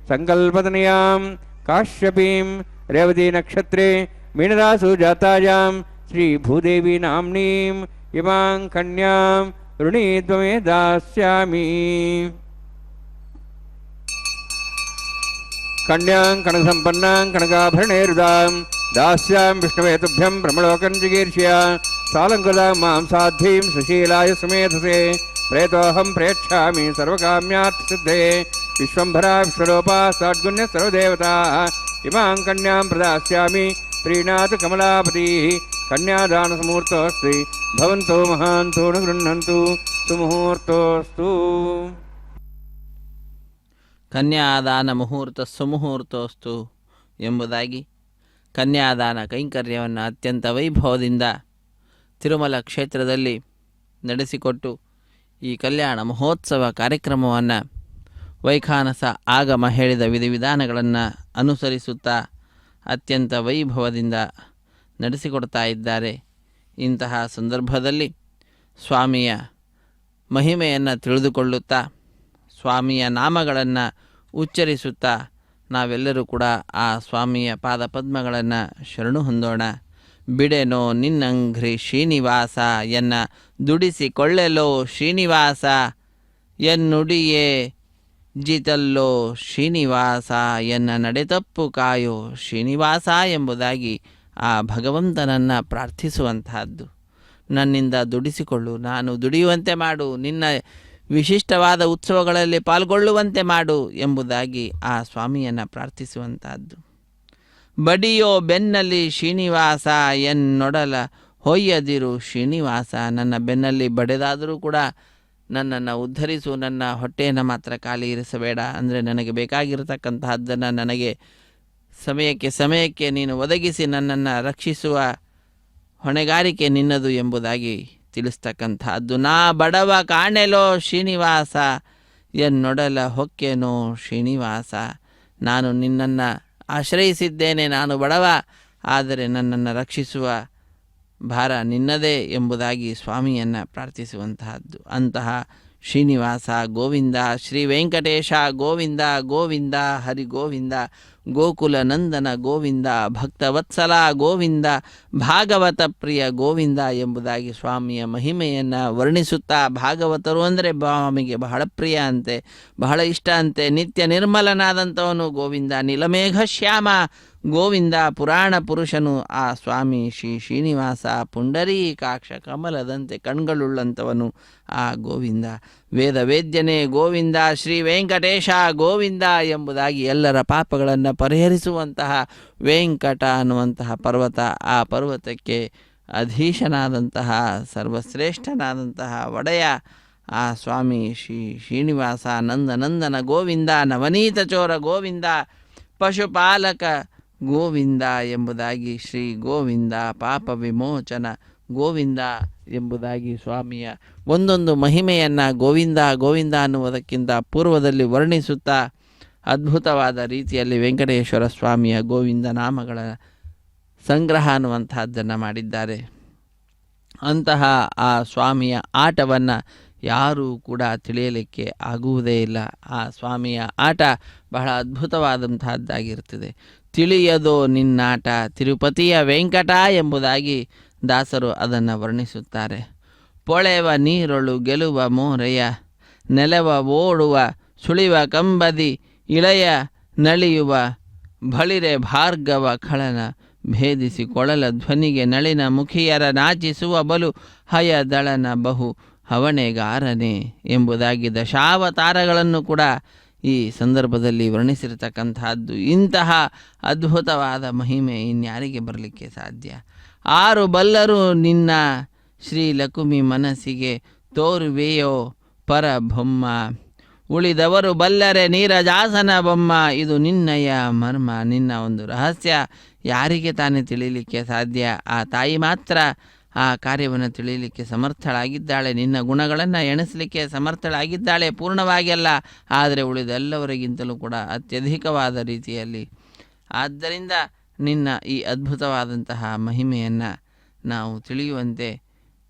ಸಂಕಲ್ಪತನಯಾಂ ಕಾಶ್ಯಪೀಂ ರೇವತಿ ನಕ್ಷತ್ರೇ ಮೀನರಾಸು ಜಾತಾಯಾಂ ಶ್ರೀ ಭೂದೇವಿ ನಾಮ್ನೀಂ ಇಮಾಂ ಕನ್ಯಾಂ ಋಣೀದ್ವಮೇ ದಾಸ್ಯಾಮಿ ಕನ್ಯಾಂ ಕನಕಸಂಪನ್ನಾಂ ಕನಕಾಭರಣೇರುದಾಂ ದಾಸ್ಯಾಂ ವಿಷ್ಣುವೇ ತುಭ್ಯಂ ಬ್ರಹ್ಮಲೋಕಂ ಜಿಗೀರ್ಷ್ಯ ಸಾಲಂಕೃತಾಂ ಮಾಂ ಸಾಧ್ವೀಂ ಸುಶೀಲಾಯ ಸುಮೇಧಸೇ ಪ್ರೇತೋಹಂ ಪ್ರೇಕ್ಷಾಮಿ ಸರ್ವಕಾಮ್ಯಾರ್ಥಸಿದ್ಧೇ ವಿಶ್ವಂಭರಾ ವಿಶ್ವರೂಪಾ ಸದ್ಗುಣ್ಯ ಸರ್ವದೇವತಾ ಇಮಾಂ ಕನ್ಯಾಂ ಪ್ರದಾಸ್ಯಾಮಿ ಪ್ರೀಣಾತು ಕಮಲಾಪತಿಃ ಕನ್ಯಾದಾನಸಮುಹೂರ್ತೋಸ್ತಿ ಭವಂತೋ ಮಹಾಂತೋ ನ ಗೃಹ್ಣಂತು ಸುಮುಹೂರ್ತೋಸ್ತು. ಕನ್ಯಾದಾನ ಮುಹೂರ್ತ ಸುಮುಹೂರ್ತೋಸ್ತು ಎಂಬುದಾಗಿ ಕನ್ಯಾದಾನ ಕೈಂಕರ್ಯವನ್ನು ಅತ್ಯಂತ ವೈಭವದಿಂದ ತಿರುಮಲ ಕ್ಷೇತ್ರದಲ್ಲಿ ನಡೆಸಿಕೊಟ್ಟು ಈ ಕಲ್ಯಾಣ ಮಹೋತ್ಸವ ಕಾರ್ಯಕ್ರಮವನ್ನು ವೈಖಾನಸ ಆಗಮ ಹೇಳಿದ ವಿಧಿವಿಧಾನಗಳನ್ನು ಅನುಸರಿಸುತ್ತಾ ಅತ್ಯಂತ ವೈಭವದಿಂದ ನಡೆಸಿಕೊಡ್ತಾ ಇದ್ದಾರೆ. ಇಂತಹ ಸಂದರ್ಭದಲ್ಲಿ ಸ್ವಾಮಿಯ ಮಹಿಮೆಯನ್ನು ತಿಳಿದುಕೊಳ್ಳುತ್ತಾ ಸ್ವಾಮಿಯ ನಾಮಗಳನ್ನು ಉಚ್ಚರಿಸುತ್ತಾ ನಾವೆಲ್ಲರೂ ಕೂಡ ಆ ಸ್ವಾಮಿಯ ಪಾದಪದ್ಮಗಳನ್ನು ಶರಣು ಹೊಂದೋಣ. ಬಿಡೆನೋ ನಿನ್ನಂಘ್ರಿ ಶ್ರೀನಿವಾಸ ಎನ್ನ ದುಡಿಸಿಕೊಳ್ಳೆಲೋ ಶ್ರೀನಿವಾಸ ಎನ್ನುಡಿಯೇ ಜಿತಲ್ಲೋ ಶ್ರೀನಿವಾಸ ಎನ್ನ ನಡೆತಪ್ಪು ಕಾಯೋ ಶ್ರೀನಿವಾಸ ಎಂಬುದಾಗಿ ಆ ಭಗವಂತನನ್ನು ಪ್ರಾರ್ಥಿಸುವಂತಹದ್ದು. ನನ್ನಿಂದ ದುಡಿಸಿಕೊಳ್ಳು, ನಾನು ದುಡಿಯುವಂತೆ ಮಾಡು, ನಿನ್ನ ವಿಶಿಷ್ಟವಾದ ಉತ್ಸವಗಳಲ್ಲಿ ಪಾಲ್ಗೊಳ್ಳುವಂತೆ ಮಾಡು ಎಂಬುದಾಗಿ ಆ ಸ್ವಾಮಿಯನ್ನು ಪ್ರಾರ್ಥಿಸುವಂತಹದ್ದು. ಬಡಿಯೋ ಬೆನ್ನಲ್ಲಿ ಶ್ರೀನಿವಾಸ ಎನ್ನೊಡಲ ಹೊಯ್ಯದಿರು ಶ್ರೀನಿವಾಸ, ನನ್ನ ಬೆನ್ನಲ್ಲಿ ಬಡೆದಾದರೂ ಕೂಡ ನನ್ನನ್ನು ಉದ್ಧರಿಸು, ನನ್ನ ಹೊಟ್ಟೆಯನ್ನು ಮಾತ್ರ ಖಾಲಿ ಇರಿಸಬೇಡ. ಅಂದರೆ ನನಗೆ ಬೇಕಾಗಿರತಕ್ಕಂತಹದ್ದನ್ನು ನನಗೆ ಸಮಯಕ್ಕೆ ನೀನು ಒದಗಿಸಿ ನನ್ನನ್ನು ರಕ್ಷಿಸುವ ಹೊಣೆಗಾರಿಕೆ ನಿನ್ನದು ಎಂಬುದಾಗಿ ತಿಳಿಸ್ತಕ್ಕಂಥದ್ದು. ನಾ ಬಡವ ಕಾಣೆಲೋ ಶ್ರೀನಿವಾಸ ಎನ್ನೊಡಲ ಹೊಕ್ಕೆನೋ ಶ್ರೀನಿವಾಸ, ನಾನು ನಿನ್ನನ್ನು ಆಶ್ರಯಿಸಿದ್ದೇನೆ, ನಾನು ಬಡವ, ಆದರೆ ನನ್ನನ್ನು ರಕ್ಷಿಸುವ ಭಾರ ನಿನ್ನದೇ ಎಂಬುದಾಗಿ ಸ್ವಾಮಿಯನ್ನು ಪ್ರಾರ್ಥಿಸುವಂತಹದ್ದು. ಅಂತಹ ಶ್ರೀನಿವಾಸ ಗೋವಿಂದ, ಶ್ರೀ ವೆಂಕಟೇಶ ಗೋವಿಂದ, ಗೋವಿಂದ ಹರಿ ಗೋವಿಂದ, ಗೋಕುಲ ನಂದನ ಗೋವಿಂದ, ಭಕ್ತವತ್ಸಲ ಗೋವಿಂದ, ಭಾಗವತ ಪ್ರಿಯ ಗೋವಿಂದ ಎಂಬುದಾಗಿ ಸ್ವಾಮಿಯ ಮಹಿಮೆಯನ್ನು ವರ್ಣಿಸುತ್ತಾ, ಭಾಗವತರು ಅಂದರೆ ಸ್ವಾಮಿಗೆ ಬಹಳ ಪ್ರಿಯ ಅಂತೆ, ಬಹಳ ಇಷ್ಟ ಅಂತೆ. ನಿತ್ಯ ನಿರ್ಮಲನಾದಂಥವನು ಗೋವಿಂದ, ನೀಲಮೇಘ ಶ್ಯಾಮ ಗೋವಿಂದ, ಪುರಾಣ ಪುರುಷನು ಆ ಸ್ವಾಮಿ ಶ್ರೀ ಶ್ರೀನಿವಾಸ, ಪುಂಡರೀಕಾಕ್ಷ ಕಮಲದಂತೆ ಕಣ್ಗಳುಳ್ಳಂಥವನು ಆ ಗೋವಿಂದ, ವೇದ ವೇದ್ಯನೇ ಗೋವಿಂದ, ಶ್ರೀ ವೆಂಕಟೇಶ ಗೋವಿಂದ ಎಂಬುದಾಗಿ ಎಲ್ಲರ ಪಾಪಗಳನ್ನು ಪರಿಹರಿಸುವಂತಹ ವೆಂಕಟ ಅನ್ನುವಂತಹ ಪರ್ವತ, ಆ ಪರ್ವತಕ್ಕೆ ಅಧೀಶನಾದಂತಹ ಸರ್ವಶ್ರೇಷ್ಠನಾದಂತಹ ಒಡೆಯ ಆ ಸ್ವಾಮಿ ಶ್ರೀ ಶ್ರೀನಿವಾಸ, ನಂದನಂದನ ಗೋವಿಂದ, ನವನೀತ ಚೋರ ಗೋವಿಂದ, ಪಶುಪಾಲಕ ಗೋವಿಂದ ಎಂಬುದಾಗಿ ಶ್ರೀ ಗೋವಿಂದ, ಪಾಪ ವಿಮೋಚನ ಗೋವಿಂದ ಎಂಬುದಾಗಿ ಸ್ವಾಮಿಯ ಒಂದೊಂದು ಮಹಿಮೆಯನ್ನು ಗೋವಿಂದ ಗೋವಿಂದ ಅನ್ನುವುದಕ್ಕಿಂತ ಪೂರ್ವದಲ್ಲಿ ವರ್ಣಿಸುತ್ತಾ ಅದ್ಭುತವಾದ ರೀತಿಯಲ್ಲಿ ವೆಂಕಟೇಶ್ವರ ಸ್ವಾಮಿಯ ಗೋವಿಂದ ನಾಮಗಳ ಸಂಗ್ರಹ ಅನ್ನುವಂತಹದ್ದನ್ನು ಮಾಡಿದ್ದಾರೆ. ಅಂತಹ ಆ ಸ್ವಾಮಿಯ ಆಟವನ್ನು ಯಾರೂ ಕೂಡ ತಿಳಿಯಲಿಕ್ಕೆ ಆಗುವುದೇ ಇಲ್ಲ. ಆ ಸ್ವಾಮಿಯ ಆಟ ಬಹಳ ಅದ್ಭುತವಾದಂತಹದ್ದಾಗಿರ್ತದೆ. ತಿಳಿಯದೋ ನಿನ್ನಾಟ ತಿರುಪತಿಯ ವೆಂಕಟ ಎಂಬುದಾಗಿ ದಾಸರು ಅದನ್ನು ವರ್ಣಿಸುತ್ತಾರೆ. ಪೊಳೆವ ನೀರೊಳು ಗೆಲುವ ಮೋರೆಯ, ನೆಲವ ಓಡುವ ಸುಳಿವ ಕಂಬದಿ, ಇಳೆಯ ನಳಿಯುವ ಬಳಿರೆ ಭಾರ್ಗವ ಖಳನ, ಭೇದಿಸಿ ಕೊಳಲ ಧ್ವನಿಗೆ ನಳಿನ ಮುಖಿಯರ ನಾಚಿಸುವ ಬಲು ಹಯದಳನ ಬಹು ಹವಣೆಗಾರನೇ ಎಂಬುದಾಗಿ ದಶಾವತಾರಗಳನ್ನು ಕೂಡ ಈ ಸಂದರ್ಭದಲ್ಲಿ ವರ್ಣಿಸಿರತಕ್ಕಂತಹದ್ದು. ಇಂತಹ ಅದ್ಭುತವಾದ ಮಹಿಮೆ ಇನ್ಯಾರಿಗೆ ಬರಲಿಕ್ಕೆ ಸಾಧ್ಯ? ಆರು ಬಲ್ಲರು ನಿನ್ನ ಶ್ರೀ ಲಕುಮಿ ಮನಸ್ಸಿಗೆ ತೋರುವೆಯೋ ಪರಬೊಮ್ಮ, ಉಳಿದವರು ಬಲ್ಲರೆ ನೀರಜಾಸನ ಬೊಮ್ಮ. ಇದು ನಿನ್ನಯ ಮರ್ಮ, ನಿನ್ನ ಒಂದು ರಹಸ್ಯ ಯಾರಿಗೆ ತಾನೇ ತಿಳಿಯಲಿಕ್ಕೆ ಸಾಧ್ಯ? ಆ ತಾಯಿ ಮಾತ್ರ ಆ ಕಾರ್ಯವನ್ನು ತಿಳಿಯಲಿಕ್ಕೆ ಸಮರ್ಥಳಾಗಿದ್ದಾಳೆ. ನಿನ್ನ ಗುಣಗಳನ್ನು ಎಣಿಸಲಿಕ್ಕೆ ಸಮರ್ಥಳಾಗಿದ್ದಾಳೆ, ಪೂರ್ಣವಾಗಿ ಅಲ್ಲ, ಆದರೆ ಉಳಿದೆಲ್ಲವರಿಗಿಂತಲೂ ಕೂಡ ಅತ್ಯಧಿಕವಾದ ರೀತಿಯಲ್ಲಿ. ಆದ್ದರಿಂದ ನಿನ್ನ ಈ ಅದ್ಭುತವಾದಂತಹ ಮಹಿಮೆಯನ್ನು ನಾವು ತಿಳಿಯುವಂತೆ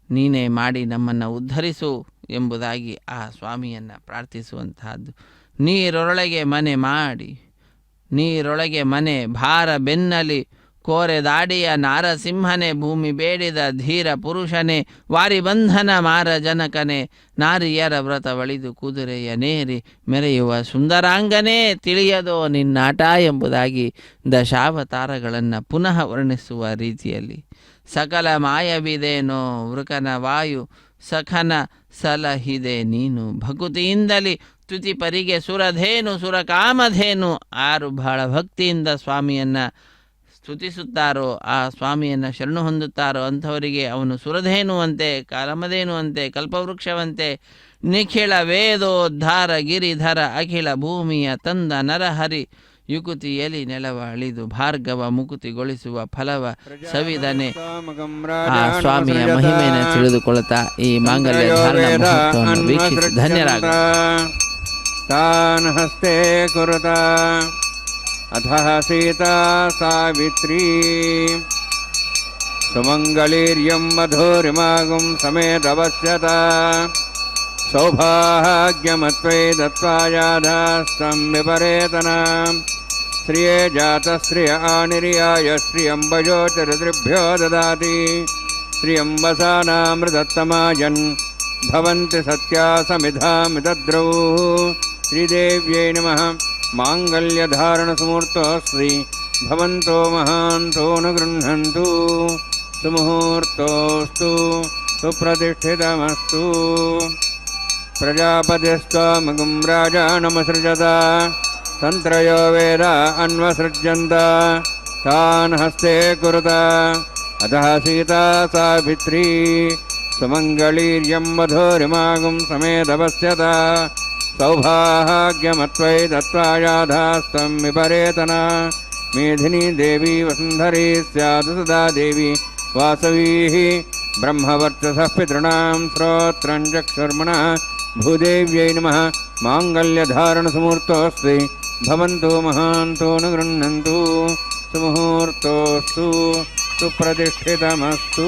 ನೀನೇ ಮಾಡಿ ನಮ್ಮನ್ನು ಉದ್ಧರಿಸು ಎಂಬುದಾಗಿ ಆ ಸ್ವಾಮಿಯನ್ನು ಪ್ರಾರ್ಥಿಸುವಂತಹದ್ದು. ನೀರೊಳಗೆ ಮನೆ ಮಾಡಿ, ನೀರೊಳಗೆ ಮನೆ ಭಾರ ಬೆನ್ನಲಿ, ಕೋರೆದಾಡಿಯ ನಾರಸಿಂಹನೇ, ಭೂಮಿ ಬೇಡಿದ ಧೀರ ಪುರುಷನೇ, ವಾರಿಬಂಧನ ಮಾರ ಜನಕನೇ, ನಾರಿಯರ ವ್ರತ ಒಳಿದು ಕುದುರೆಯ ನೇರಿ ಮೆರೆಯುವ ಸುಂದರಾಂಗನೇ, ತಿಳಿಯದೋ ನಿನ್ನಾಟ ಎಂಬುದಾಗಿ ದಶಾವತಾರಗಳನ್ನು ಪುನಃ ವರ್ಣಿಸುವ ರೀತಿಯಲ್ಲಿ. ಸಕಲ ಮಾಯವಿದೇನೋ ವೃಕನ ವಾಯು ಸಖನ ಸಲಹಿದೆ ನೀನು, ಭಕುತಿಯಿಂದಲಿ ತುತಿಪರಿಗೆ ಸುರಧೇನು ಸುರಕಾಮಧೇನು. ಯಾರು ಬಹಳ ಭಕ್ತಿಯಿಂದ ಸ್ವಾಮಿಯನ್ನು ಸ್ತುತಿಸುತ್ತಾರೋ, ಆ ಸ್ವಾಮಿಯನ್ನು ಶರಣು ಹೊಂದುತ್ತಾರೋ ಅಂಥವರಿಗೆ ಅವನು ಸುರಧೇನುವಂತೆ, ಕಾಲಮಧೇನುವಂತೆ, ಕಲ್ಪವೃಕ್ಷವಂತೆ, ನಿಖಿಳ ವೇದೋದ್ಧಾರ ಗಿರಿಧರ ಅಖಿಲ ಭೂಮಿಯ ತಂದ ನರಹರಿ, ಯುಕುತಿಯಲಿ ನೆಲವ ಅಳಿದು ಭಾರ್ಗವ ಮುಕುತಿಗೊಳಿಸುವ ಫಲವ ಸವಿದನೆ. ಆ ಸ್ವಾಮಿಯ ಮಹಿಮೆಯನ್ನು ತಿಳಿದುಕೊಳ್ಳುತ್ತಾ ಈ ಮಾಂಗಲ್ಯ ಧಾರಣ ಮಹತ್ವವನ್ನು ವೀಕ್ಷಿಸಿ ಧನ್ಯರಾಗ. ತಾನ್ ಹಸ್ತೆ ಕುರುತ ಅಧಃ ಸೀತಾ ಸಾವಿತ್ರೀ, ಸುಮಂಗಳೀರ್ಯಂ ಮಧುರಿಮಾಗುಂ ಸಮೇತವಸ್ಯತ, ಸೌಭಾಗ್ಯಮತ್ವೈ ದತ್ವಾಯಾಧಾಸ್ತಂ ವಿಪರೇತನ, ಶ್ರಿಯೇ ಜಾತಶ್ರಿಯ ಆನಿರ್ಯಾಯ ಶ್ರಿಯಂಬಯೋಚರಿತೃಭ್ಯೋ ದದಾತಿ, ಶ್ರಿಯಂಬಸಾನಾಮೃತತ್ತಮಾಯನ್ ಭವಂತಿ ಸತ್ಯಾ ಸಮಿಧಾಮಿತದ್ರೌ. ಶ್ರೀದೇವ್ಯೈ ನಮಃ. ಮಾಂಗಲ್ಯಧಾರಣಸುಮೂರ್ತೋಸ್ತಿ ಭವಂತೋ ಮಹಾಂತೋ ನ ಗೃಹಂತು, ಸುಮುಹೂರ್ತೋಸ್ತು ಸುಪ್ರತಿಷ್ಠಿತಮಸ್ತು. ಪ್ರಜಾಪತಿಸ್ತ್ವಮಗುಂ ರಾಜಾನಮಸೃಜತ, ತಂತ್ರಯೋ ವೇದ ಅನ್ವಸೃಜ್ಯಂತ, ತಾನ್ ಹಸ್ತೆ ಕುರುತ ಅತಃ ಸೀತಾ ಸಾವಿತ್ರೀ, ಸುಮಂಗಳೀರ್ಯಂ ಮಧುರಿಮಾಗುಂ ಸಮೇತವಸ್ಯತ, ಸೌಭಾಗ್ಯಮತ್ವೈ ದತ್ವಾಯಾಧಾಸ್ತಂ ವಿಪರೇತನ. ಮೇಧಿನಿ ದೇವಿ ವಸುಂಧರಿ ಸ್ಯಾದು ಸದಾ ದೇವಿ ವಾಸವೀ, ಬ್ರಹ್ಮವರ್ಚಸಃ ಪಿತॄಣಾಂ ಶ್ರೋತ್ರಂ ಚಕ್ಷುರ್ಮನಃ. ಭೂದೇವ್ಯೈ ನಮಃ. ಮಾಂಗಲ್ಯಧಾರಣಸುಮೂರ್ತೋಸ್ತಿ ಭವಂತೋ ಮಹಾಂತೋ ನ ಗೃಹಂತು, ಸುಮುಹೂರ್ತೋಸ್ತು ಸುಪ್ರತಿಷ್ಠಿತಮಸ್ತು.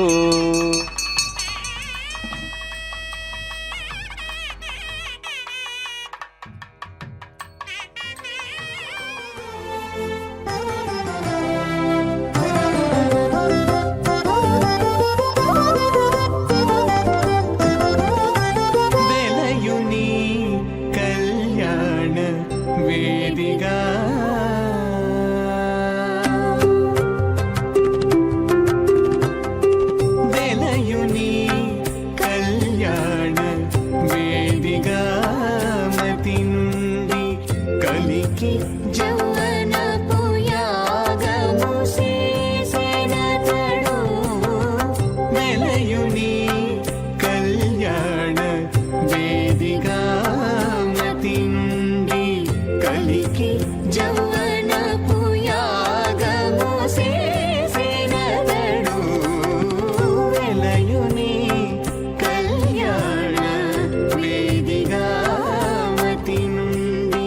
వేదిగా వెలయుని కళ్యాణ వేదిగా మతి నుండి కలికి జౌవనపు యాగము చేసెనతడు. వెలయుని కళ్యాణ వేదిగా మతి నుండి కలికి జౌవనపు యాగము చేసెనతడు. వెలయుని కళ్యాణ వేదిగా మతి నుండి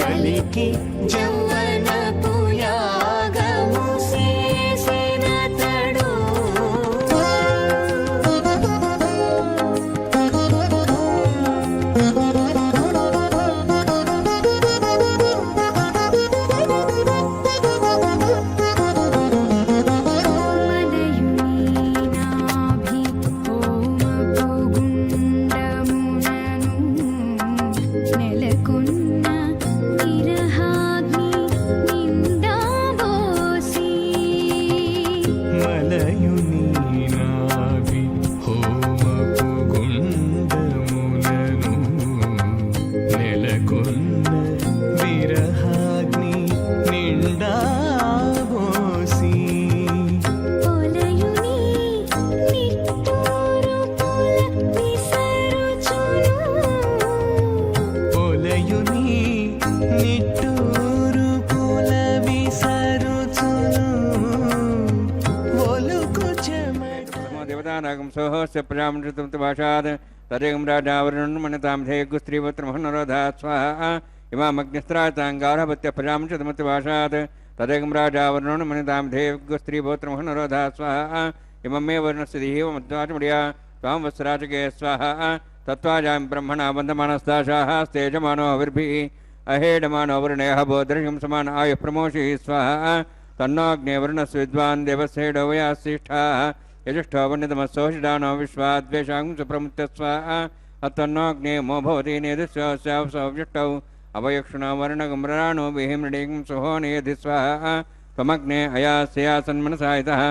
కలికి జౌవనపు యాగము చేసెనతడు. మదయుని నాభి హోమపు గుండమునను నెలకొన్న విరహాగ్ని నిండా బోసి. పొలయుని నిట్టూరు పుల విసరుచును. పొలయుని నిట్టూరు పుల విసరుచును. ఒలుకు చెమట దేవతానాగం సోహస్య ప్రజామృతం భాషాద్ తదేగం రాజావరుణ్ మనతాం ధేయగు స్త్రీపుత్రమహనరోధా స్వాహా ఇమామగ్నిస్త్రాతాంగారభత్య ప్రజామృతమతి భాషాద్ తదేగం రాజావరుణ్ మనతాం ధేయగు స్త్రీపుత్రమహనరోధా స్వాహా ఇమమే వర్ణస్య దిహేవమద్వాచముడియా త్వాం వత్సరాచకే స్వాహా తత్వాజాం బ్రహ్మణా వందమానస్తాశాः స్తేజమానో అవిర్భిः అహేడమానో వరుణేహ బోధర్షం సమాన ఆయు ప్రమోషి స్వాహా తన్నోగ్నే వరుణస్య విద్వాన్ దేవస్యేడో వయాశ్రేష్ఠాः యజుష్టో వన్యతమస్సోషిడానో విశ్వాద్వేషాం సుప్రముత్య స్వాహా అత్తన్నోగ్నే మో భవతి నేదుస్యోష్టౌ అవయక్షుణో వర్ణగమ్రాణో బిహిమృడీం సుహోనేధి స్వాహా త్వమగ్నే అయాస్యాసన్మనసా ఇతః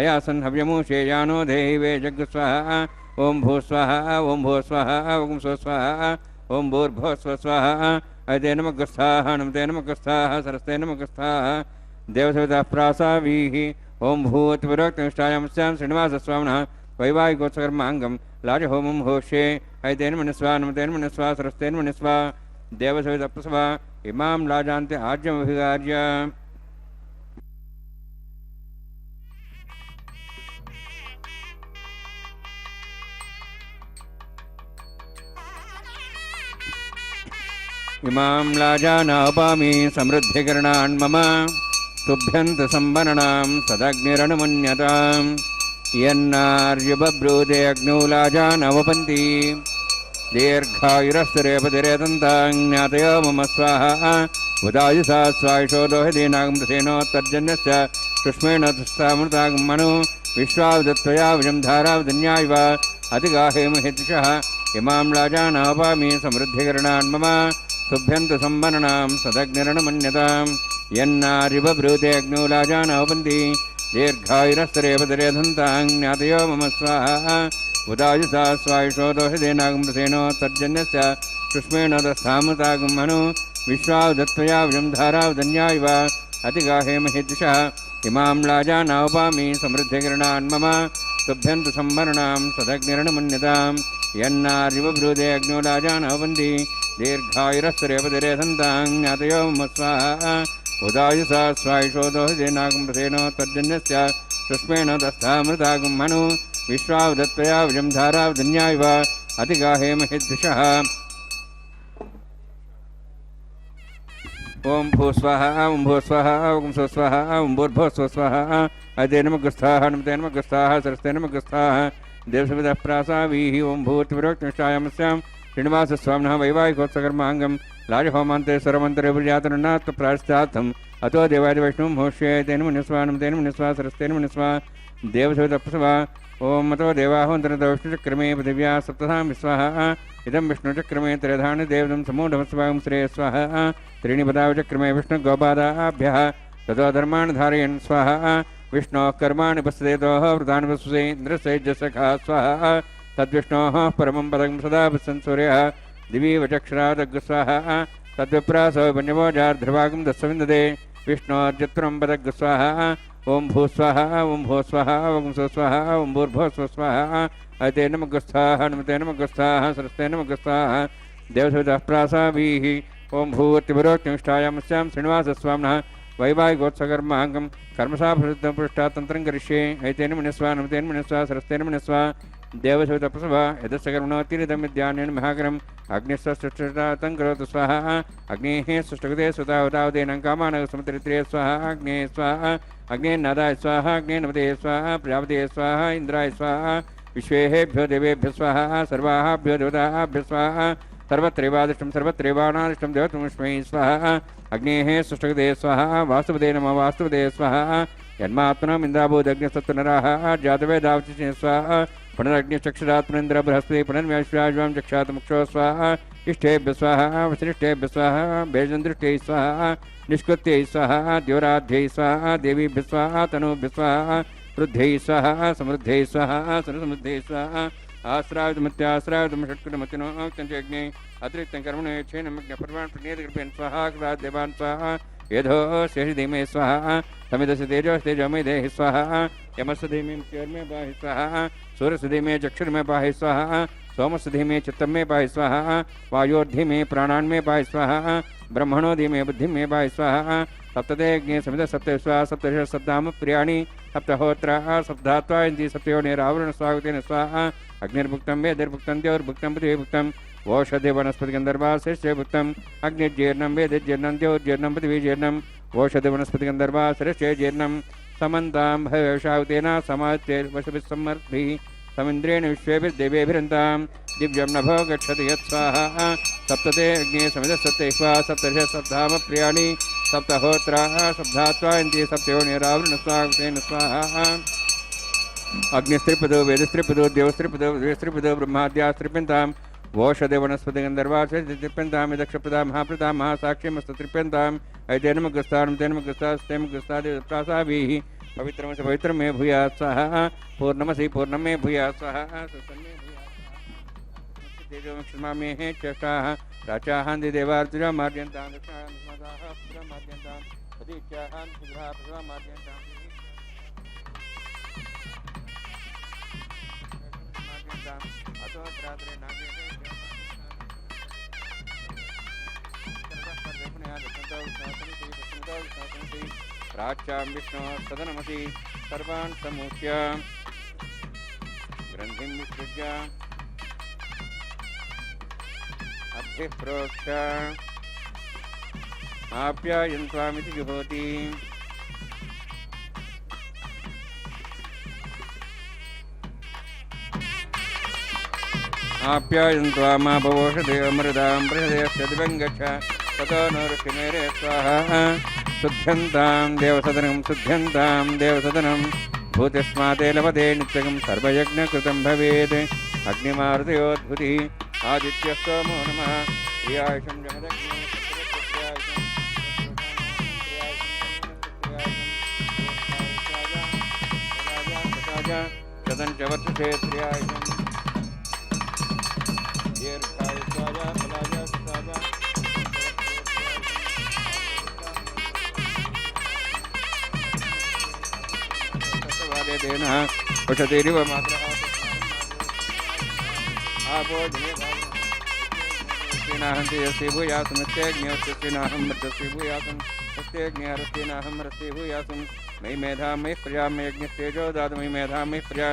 అయాసన్ హవ్యమూషేయానో దేహి వే జగ్ స్వాహా ఓం భూ స్వాహా ఓం భూ స్వాహా ఓం స్వ స్వాహా ఓం భూర్భో స్వ స్వాహా అదే నమగస్థాః నమతే నమగస్థాః సరస్తే నమగస్థాః దేవసవితః ప్రాసావీః ఓం భూత్వరోక్తనిష్టాయాం స్యాం శ్రీనివాసస్వామినः వైవాహికోత్సకర్మాంగం లాజహోమం హోష్యే ఐతేన మనస్వా నమతేన మనస్వా సరస్తేన మనస్వా దేవసవితః ప్రసవా ఇమాం లాజాంతే ఆజ్యమభిగార్య. ఇమాం లాజానాపామి సమృద్ధికరణాన్ మమ తుభ్యంత సంవరణాం సదగ్నిరణమన్యతాం యన్నార్యుబబ్రూతే అగ్నౌ లాజానవపంతి దీర్ఘాయురస్తురేపతిరేతంతాం జ్ఞాతయో మమ స్వాహా ఉదాయుసా స్వాయుషో దోహదీనాగమృసేనోత్తర్జన్యస్య సుష్మేణ తుస్తామృతాగమను విశ్వావదత్వయా విజం ధారావధన్యాయవ అతిగాహేమహిద్షః ఇమాం లాజానాపామి సమృద్ధికరణాన్ మమ తుభ్యంత సంవరణాం సదగ్నిరణమన్యతాం యన్నారిబబ్రూతే అగ్నౌ లాజానవపంతి దీర్ఘాయురస్తరేపతిరేధంతాం జ్ఞాతయో మమ స్వాహా ఉదాయుసా స్వాయుషో దోషదేనాగమృసేనోత్తర్జన్యస్య సుష్మేణ దస్థామృతాగమను విశ్వావదత్వయా విజం ధారావధన్యాయవ అతిగాహేమహిద్షః ఇమాం లాజానాపామి సమృద్ధికరణాన్ మమ తుభ్యంత సంవరణాం సదగ్నిరణమన్యతాం యన్నారిబబ్రూతే అగ్నౌ లాజానవపంతి దీర్ఘాయురస్తరేపతిరేధంతాం జ్ఞాతయో మమ స్వాహా ఉదాయుసా స్వాయుషో దోషదేనాగమృసేనోత్తర్జన్యస్య సుష్మేణ దస్థామృతాగమను విశ్వావదత్వయా విజం ధారావధన్యాయవ అతిగాహేమహిద్షః. ఓం భూస్వాహ ఓం భూస్వాహ ఓం స్వస్వాహ ఓం భూర్భో స్వస్వాహ అదే నమగస్థాః నమతే నమగస్థాః సరస్తే నమగస్థాః దేవసవితః ప్రాసావీః ఓం భూత్వరోక్తనిష్టాయాం స్యాం శ్రీనివాసస్వామినः వైవాహికోత్సకర్మాంగం లాజహోమాంతే సర్వమంతరేపుర్యాతనున్నాత్ ప్రాశ్చార్థం అతో దేవాది వైష్ణవం హోష్యే తేన మనుస్వా నమతేన మనుస్వా సరస్తేన మనుస్వా దేవసవితః ప్రసవా ओम मतो देवाहोन्तरतो विष्णुचक्रमे पृथिव्या सप्तधाम स्वाहा इदं विष्णुचक्रमे त्रिधानि देवदं समूढमस्वागं श्रेय स्वाहा त्रीणि पदावचक्रमे विष्णुगोपादाभ्यः ततो धर्मान् धारयन् स्वाहा विष्णोः कर्माणि पश्येतोः वृतानि वसुसे इन्द्रसेजसखा स्वाहा तद्विष्णोः परमं पदं सदा पश्यन् सूर्यः दिवि वचक्षरादग् स्वाहा तद्विप्रासो पञ्चमोजार्ध्रभागं दस्सविन्ददे विष्णोर्जत्रं पदग् स्वाहा ओम भू स्वाहा ओम भो स्वाहा ओम सो स्वाहा ओम भूर्भो स्व स्वाहा अते नमः स्वाहा नमते नमः स्वाहा सरस्ते नमः स्वाहा देवसवितः प्रासाभिः ओम भूवत्तिभरोक्तिष्ठायामस्यां श्रीनिवासस्वामिनः वैवाहिकोत्सकर्माङ्गं कर्मसाफलितं पृष्ठातन्त्रं करिष्ये ऐतेन मनस्वा नमतेन मनस्वा सरस्तेन मनस्वा देवसवितप्रसवा यदस्सकर्मणोत्तीरितं विद्यानेन महाकरम् अग्निस्वष्टं करोतु स्वाहा अग्नेः सुष्टुगते सुतावतावतेन कामानः समुद्रित्रे स्वाहा अग्ने स्वाहा अग्नेन्नादाय स्वाहा अग्नेन्नमते स्वाहा प्रजापते स्वाहा इन्द्राय स्वाहा विश्वेभ्यो देवेभ्यो स्वाहा सर्वाभ्यो देवताभ्यो स्वाहा सर्वत्रैवादिष्टं सर्वत्रैवानादिष्टं देवतमस्मै स्वाहा अग्नेः सुष्टुगते स्वाहा वास्तुपदे नमः वास्तुपदे स्वाहा यन्मात्मनम् इन्द्राभूदग्निसत्त्वनराः जातवेदावचिते स्वाहा पुनरग्निचक्षुरात्मनेन्द्र बृहस्पति पुनर्व्याश्वां चक्षातमुक्षो स्वाहा इष्टेभ्य स्वाहा वसिष्ठेभ्य स्वाहा बेजन्दृष्टै स्वाहा निष्कृत्यै स्वाहा द्योराध्यै स्वाहा देवीभ्य स्वाहा तनूभ्य स्वाहा वृद्ध्यै स्वाहा समृद्ध्यै स्वाहा सर्वसमृद्ध्यै स्वाहा आश्रायुधमत्याश्रायुधमषट्कृतमतिनो कञ्चयज्ञे अतिरिक्तं कर्मणे क्षेनमग्नपर्वान् प्रणीतकृपेण स्वाहा देवान् स्वाहा यधो शेषधीमे स्वाहा तमिदस्य तेजोस्तेजोमे देहि स्वाहा यमस्य धीमे चर्मे पाहि स्वाहा सूर्यस्य धीमे चक्षुर्मे पाहि स्वाहा सोमस्य धीमे चित्तमे पाहि स्वाहा वायोर्धीमे प्राणान्मे पाहि स्वाहा ब्रह्मणो धीमे बुद्धिमे पाहि स्वाहा सप्तते अग्ने समित सप्त स्वाहा सप्तश सप्ताम प्रियाणि सप्तहोत्रा सप्तात्वा इति सप्तयोनिरावरण स्वागतेन स्वाहा अग्निर्भुक्तं वेदिर्भुक्तं द्यौर्भुक्तं पृथिवीभुक्तं ओषधे वनस्पति गंधर्वा श्रेष्ठ भुक्तम अग्निर्जीर्णं वेदजीर्णं द्योर्जीर्णं पृथ्वीजीर्णं ओषधे वनस्पति गंधर्वा श्रेष्ठ जीर्णं समन्तां भयवशावतेन समात्यर्वशभिस्समर्भिः समिन्द्रेण विश्वेभिर्देवेभिरन्तां दिव्यं नभो गच्छति यत्स्वाहा सप्तते अग्ने समित सप्तैः सप्तश सप्ताम प्रियाणि सप्तहोत्राः सप्तात्वा इति सप्तयोनिरावरण स्वागतेन स्वाहा अग्निस्त्रिपदो वेदस्त्रिपदो देवस्त्रिपदो वेदस्त्रिपदो ब्रह्माद्यास्त्रिप्यन्तां ओषधे वनस्पति गंधर्वाश्रिप्यन्तां दक्षप्रदा महाप्रदा महासाक्ष्यमस्तु त्रिप्यन्ताम् ऐतेन मग्रस्तानं तेन मग्रस्तास्तेन मग्रस्तादिप्रासाभिः पवित्रमसि पवित्रं मे भूयात् स्वाहा पूर्णमसि पूर्णं मे भूयात् स्वाहा सुसन्मे भूयात् तेजोमक्षमामे चेष्टाः प्राचाहान् देवार्जुना मार्जन्तां दक्षाः पुरा मार्जन्तां प्रतीच्याहान् सुग्रहा प्रसवा मार्जन्तां अतो रात्रे नागे प्राच्यां विष्णो सदनमसि सर्वान् समूह्य ग्रन्थिं विसृज्य अद्भिः प्रोक्ष आप्यायन्त्वामिति जुहोति आप्यायन्त्वामापवोषधे अमृतां बृहदेयस्य दिवं गच्छ ततो नो ऋषिमेरे स्वाहा शुद्ध्यन्तां देवसदनं भूतिस्माते लभते नित्यकं सर्वयज्ञकृतं भवेत् अग्निमारुतयोद्भुतिः आदित्यस्तोमो नमः प्रियायुषं जगदग्ने तदञ्च वर्षसे प्रियायुषं दीर्घायुष्याय फलाय सुताय देन पशतेरिव मात्रः आपो जनेनाहन्ति यस्य भूयासं नित्यज्ञोत्यस्तेनाहं मृतस्य भूयासं तस्तेज्ञारस्तेनाहं मृत्ये भूयासं मयि मेधा मयि प्रजा मयि यज्ञस्तेजो दातु मयि मेधा मयि प्रजा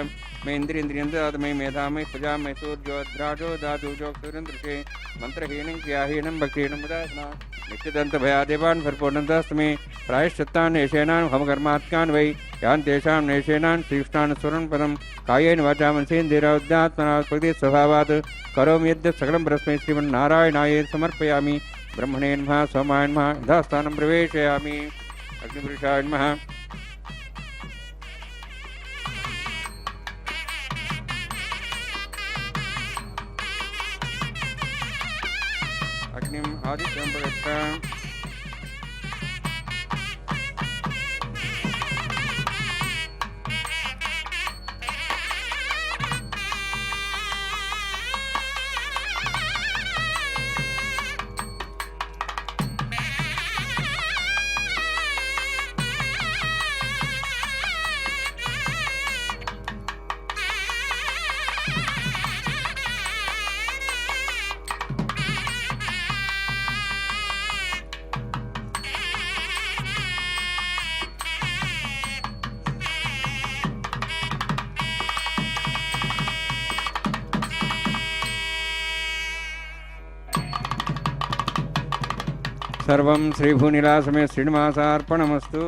मयि इन्द्रियन्द्रियं दातु मयि मेधा मयि प्रजा मयि सूर्योद्राजो दातु जोक्सुरन्द्रके मन्त्रहीनं क्रियाहीनं भक्तिहीनं उदासना नित्यदन्तभयादेवान् परिपूर्णन्तस्तमे प्रायश्चित्तान् नेशेनान् हमकर्मात्कान् वै यान् तेषां नेशेनान् श्रीकृष्णान् सुरन्पदं कायेन वाचा मनसेन्द्रियौद्यात्मना प्रकृतिस्वभावात् करोमि यद्यत् सकलं परस्मै श्रीमन्नारायणाय समर्पयामि ब्रह्मणे नमः सोमाय नमः यथास्थानं प्रवेशयामि अग्निपुरुषाय नमः ఆదిత్యం ప్రయత్త సర్వం శ్రీభూనిలాసమే శ్రీనివాసార్పణమస్తు.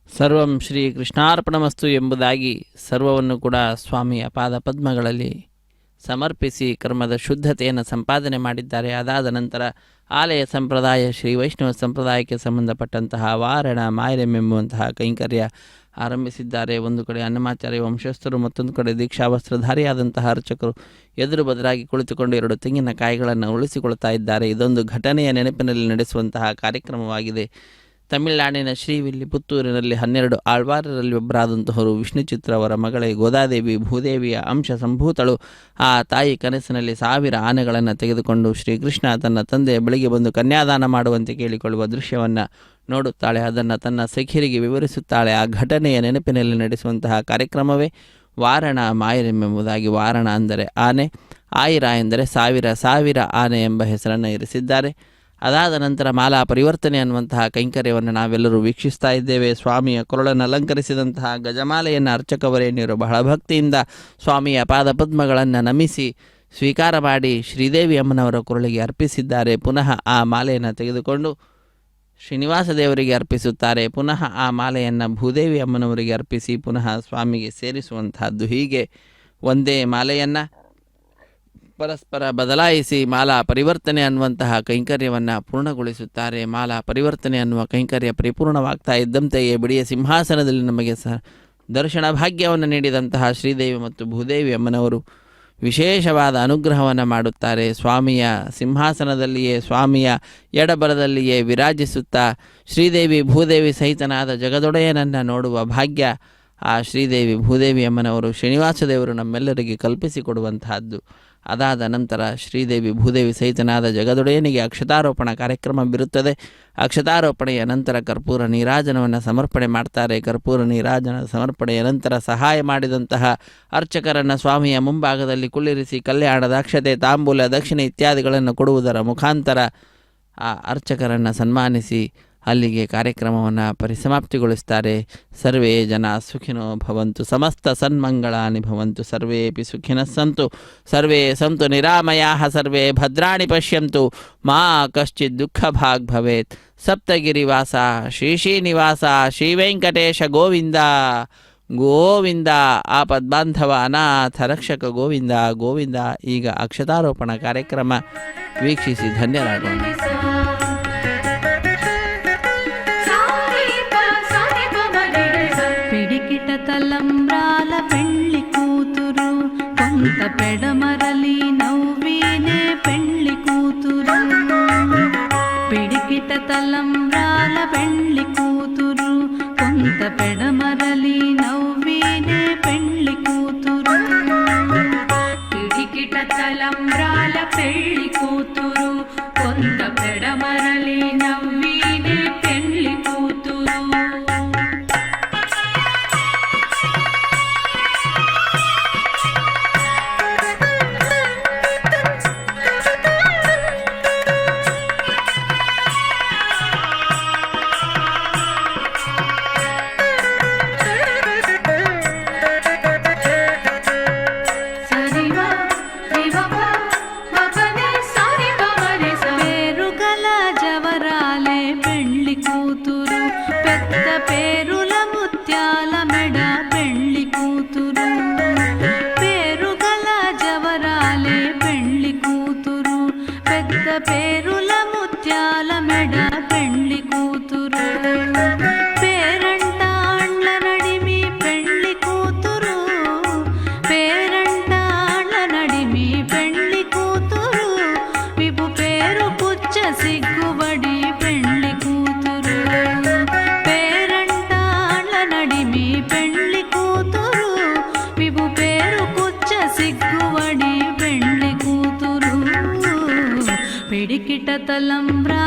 ಸರ್ವಂ ಶ್ರೀ ಕೃಷ್ಣಾರ್ಪಣಮಸ್ತು ಎಂಬುದಾಗಿ ಸರ್ವವನ್ನು ಕೂಡ ಸ್ವಾಮಿಯ ಪಾದ ಪದ್ಮಗಳಲ್ಲಿ ಸಮರ್ಪಿಸಿ ಕರ್ಮದ ಶುದ್ಧತೆಯನ್ನು ಸಂಪಾದನೆ ಮಾಡಿದ್ದಾರೆ. ಅದಾದ ನಂತರ ಆಲಯ ಸಂಪ್ರದಾಯ ಶ್ರೀ ವೈಷ್ಣವ ಸಂಪ್ರದಾಯಕ್ಕೆ ಸಂಬಂಧಪಟ್ಟಂತಹ ವಾರಣ ಮಾಯರೆಂಬುವಂತಹ ಕೈಂಕರ್ಯ ಆರಂಭಿಸಿದ್ದಾರೆ. ಒಂದು ಕಡೆ ಅನ್ನಮಾಚಾರ್ಯ ವಂಶಸ್ಥರು, ಮತ್ತೊಂದು ಕಡೆ ದೀಕ್ಷಾವಸ್ತ್ರಧಾರಿಯಾದಂತಹ ಅರ್ಚಕರು ಎದುರು ಬದಲಾಗಿ ಕುಳಿತುಕೊಂಡು 2 ತೆಂಗಿನಕಾಯಿಗಳನ್ನು ಉಳಿಸಿಕೊಳ್ತಾ ಇದ್ದಾರೆ. ಇದೊಂದು ಘಟನೆಯ ನೆನಪಿನಲ್ಲಿ ನಡೆಸುವಂತಹ ಕಾರ್ಯಕ್ರಮವಾಗಿದೆ. ತಮಿಳುನಾಡಿನ ಶ್ರೀವಿಲ್ಲಿಪುತ್ತೂರಿನಲ್ಲಿ 12 ಆಳ್ವಾರರಲ್ಲಿ ಒಬ್ಬರಾದಂತಹವರು ವಿಷ್ಣು ಚಿತ್ರ ಅವರ ಮಗಳೇ ಗೋದಾದೇವಿ ಭೂದೇವಿಯ ಅಂಶ ಸಂಭೂತಳು. ಆ ತಾಯಿ ಕನಸಿನಲ್ಲಿ 1000 ಆನೆಗಳನ್ನು ತೆಗೆದುಕೊಂಡು ಶ್ರೀಕೃಷ್ಣ ತನ್ನ ತಂದೆಯ ಬಳಿಗೆ ಬಂದು ಕನ್ಯಾದಾನ ಮಾಡುವಂತೆ ಕೇಳಿಕೊಳ್ಳುವ ದೃಶ್ಯವನ್ನು ನೋಡುತ್ತಾಳೆ. ಅದನ್ನು ತನ್ನ ಸಖಿಯರಿಗೆ ವಿವರಿಸುತ್ತಾಳೆ. ಆ ಘಟನೆಯ ನೆನಪಿನಲ್ಲಿ ನಡೆಸುವಂತಹ ಕಾರ್ಯಕ್ರಮವೇ ವಾರಣ ಮಾಯರೆಂಬುದಾಗಿ. ವಾರಣ ಅಂದರೆ ಆನೆ, ಆಯಿರ ಎಂದರೆ 1000 ಆನೆ ಎಂಬ ಹೆಸರನ್ನು ಇರಿಸಿದ್ದಾರೆ. ಅದಾದ ನಂತರ ಮಾಲಾ ಪರಿವರ್ತನೆ ಅನ್ನುವಂತಹ ಕೈಂಕರ್ಯವನ್ನು ನಾವೆಲ್ಲರೂ ವೀಕ್ಷಿಸ್ತಾ ಇದ್ದೇವೆ. ಸ್ವಾಮಿಯ ಕೊರಳನ್ನು ಅಲಂಕರಿಸಿದಂತಹ ಗಜಮಾಲೆಯನ್ನು ಅರ್ಚಕವರೇಣ್ಯರು ಬಹಳ ಭಕ್ತಿಯಿಂದ ಸ್ವಾಮಿಯ ಪಾದಪದ್ಮಗಳನ್ನು ನಮಿಸಿ ಸ್ವೀಕಾರ ಮಾಡಿ ಶ್ರೀದೇವಿ ಅಮ್ಮನವರ ಕೊರಳಿಗೆ ಅರ್ಪಿಸಿದ್ದಾರೆ. ಪುನಃ ಆ ಮಾಲೆಯನ್ನು ತೆಗೆದುಕೊಂಡು ಶ್ರೀನಿವಾಸ ದೇವರಿಗೆ ಅರ್ಪಿಸುತ್ತಾರೆ. ಪುನಃ ಆ ಮಾಲೆಯನ್ನು ಭೂದೇವಿ ಅಮ್ಮನವರಿಗೆ ಅರ್ಪಿಸಿ ಪುನಃ ಸ್ವಾಮಿಗೆ ಸೇರಿಸುವಂತಹದ್ದು. ಹೀಗೆ ಒಂದೇ ಮಾಲೆಯನ್ನು ಪರಸ್ಪರ ಬದಲಾಯಿಸಿ ಮಾಲಾ ಪರಿವರ್ತನೆ ಅನ್ನುವಂತಹ ಕೈಂಕರ್ಯವನ್ನು ಪೂರ್ಣಗೊಳಿಸುತ್ತಾರೆ. ಮಾಲಾ ಪರಿವರ್ತನೆ ಅನ್ನುವ ಕೈಂಕರ್ಯ ಪರಿಪೂರ್ಣವಾಗ್ತಾ ಇದ್ದಂತೆಯೇ ಬಿಡಿಯ ಸಿಂಹಾಸನದಲ್ಲಿ ನಮಗೆ ದರ್ಶನ ಭಾಗ್ಯವನ್ನು ನೀಡಿದಂತಹ ಶ್ರೀದೇವಿ ಮತ್ತು ಭೂದೇವಿ ಅಮ್ಮನವರು ವಿಶೇಷವಾದ ಅನುಗ್ರಹವನ್ನು ಮಾಡುತ್ತಾರೆ. ಸ್ವಾಮಿಯ ಸಿಂಹಾಸನದಲ್ಲಿಯೇ ಸ್ವಾಮಿಯ ಎಡಬರದಲ್ಲಿಯೇ ವಿರಾಜಿಸುತ್ತಾ ಶ್ರೀದೇವಿ ಭೂದೇವಿ ಸಹಿತನಾದ ಜಗದೊಡೆಯನನ್ನು ನೋಡುವ ಭಾಗ್ಯ ಆ ಶ್ರೀದೇವಿ ಭೂದೇವಿ ಅಮ್ಮನವರು ಶ್ರೀನಿವಾಸ ದೇವರು ನಮ್ಮೆಲ್ಲರಿಗೆ ಕಲ್ಪಿಸಿಕೊಡುವಂತಹದ್ದು. ಅದಾದ ನಂತರ ಶ್ರೀದೇವಿ ಭೂದೇವಿ ಸಹಿತನಾದ ಜಗದೊಡೆಯನಿಗೆ ಅಕ್ಷತಾರೋಪಣ ಕಾರ್ಯಕ್ರಮ ಬಿರುತ್ತದೆ. ಅಕ್ಷತಾರೋಪಣೆಯ ನಂತರ ಕರ್ಪೂರ ನೀರಾಜನವನ್ನು ಸಮರ್ಪಣೆ ಮಾಡ್ತಾರೆ. ಕರ್ಪೂರ ನೀರಾಜನ ಸಮರ್ಪಣೆಯ ನಂತರ ಸಹಾಯ ಮಾಡಿದಂತಹ ಅರ್ಚಕರನ್ನು ಸ್ವಾಮಿಯ ಮುಂಭಾಗದಲ್ಲಿ ಕುಳ್ಳಿರಿಸಿ ಕಲ್ಯಾಣದ ಅಕ್ಷತೆ, ತಾಂಬೂಲ, ದಕ್ಷಿಣೆ ಇತ್ಯಾದಿಗಳನ್ನು ಕೊಡುವುದರ ಮುಖಾಂತರ ಆ ಅರ್ಚಕರನ್ನು ಸನ್ಮಾನಿಸಿ ಅಲ್ಲಿಗೆ ಕಾರ್ಯಕ್ರಮವನ್ನು ಪರಿಸಮಾಪ್ತಿಗೊಳಿಸ್ತಾರೆ. ಸರ್ವೇ ಜನ ಸುಖಿನೋ ಭವಂತು, ಸಮಸ್ತ ಸನ್ಮಂಗಳಾನಿ ಭವಂತು, ಸರ್ವೇಪಿ ಸುಖಿನಃ ಸಂತು, ಸರ್ವೇ ಸಂತು ನಿರಾಮಯಾಃ, ಸರ್ವೇ ಭದ್ರಾಣಿ ಪಶ್ಯಂತು, ಮಾ ಕಶ್ಚಿತ್ ದುಃಖ ಭಾಗ್ ಭವೇತ್. ಸಪ್ತಗಿರಿವಾಸ ಶ್ರೀ ಶ್ರೀನಿವಾಸ ಶ್ರೀ ವೆಂಕಟೇಶ ಗೋವಿಂದ ಗೋವಿಂದ. ಆಪದ್ಬಾಂಧವ ಅನಾಥ ರಕ್ಷಕ ಗೋವಿಂದ ಗೋವಿಂದ. ಈಗ ಅಕ್ಷತಾರೋಪಣ ಕಾರ್ಯಕ್ರಮ ವೀಕ್ಷಿಸಿ ಧನ್ಯರಾಗೋಣ. పిడికిట తలంబ్రాల పెళ్లి కూతురు, కొంత పెడమరలి నవ్వినే పెళ్లి కూతురు. పిడికిట తలంబ్రాల పెళ్లి కూతురు, కొంత పెడమరలి నవ్వినే పెళ్లి కూతురు. పిడికిట తలంబ్రాల పెళ్లి కూతురు, కొంత పెడ తలంబ్రా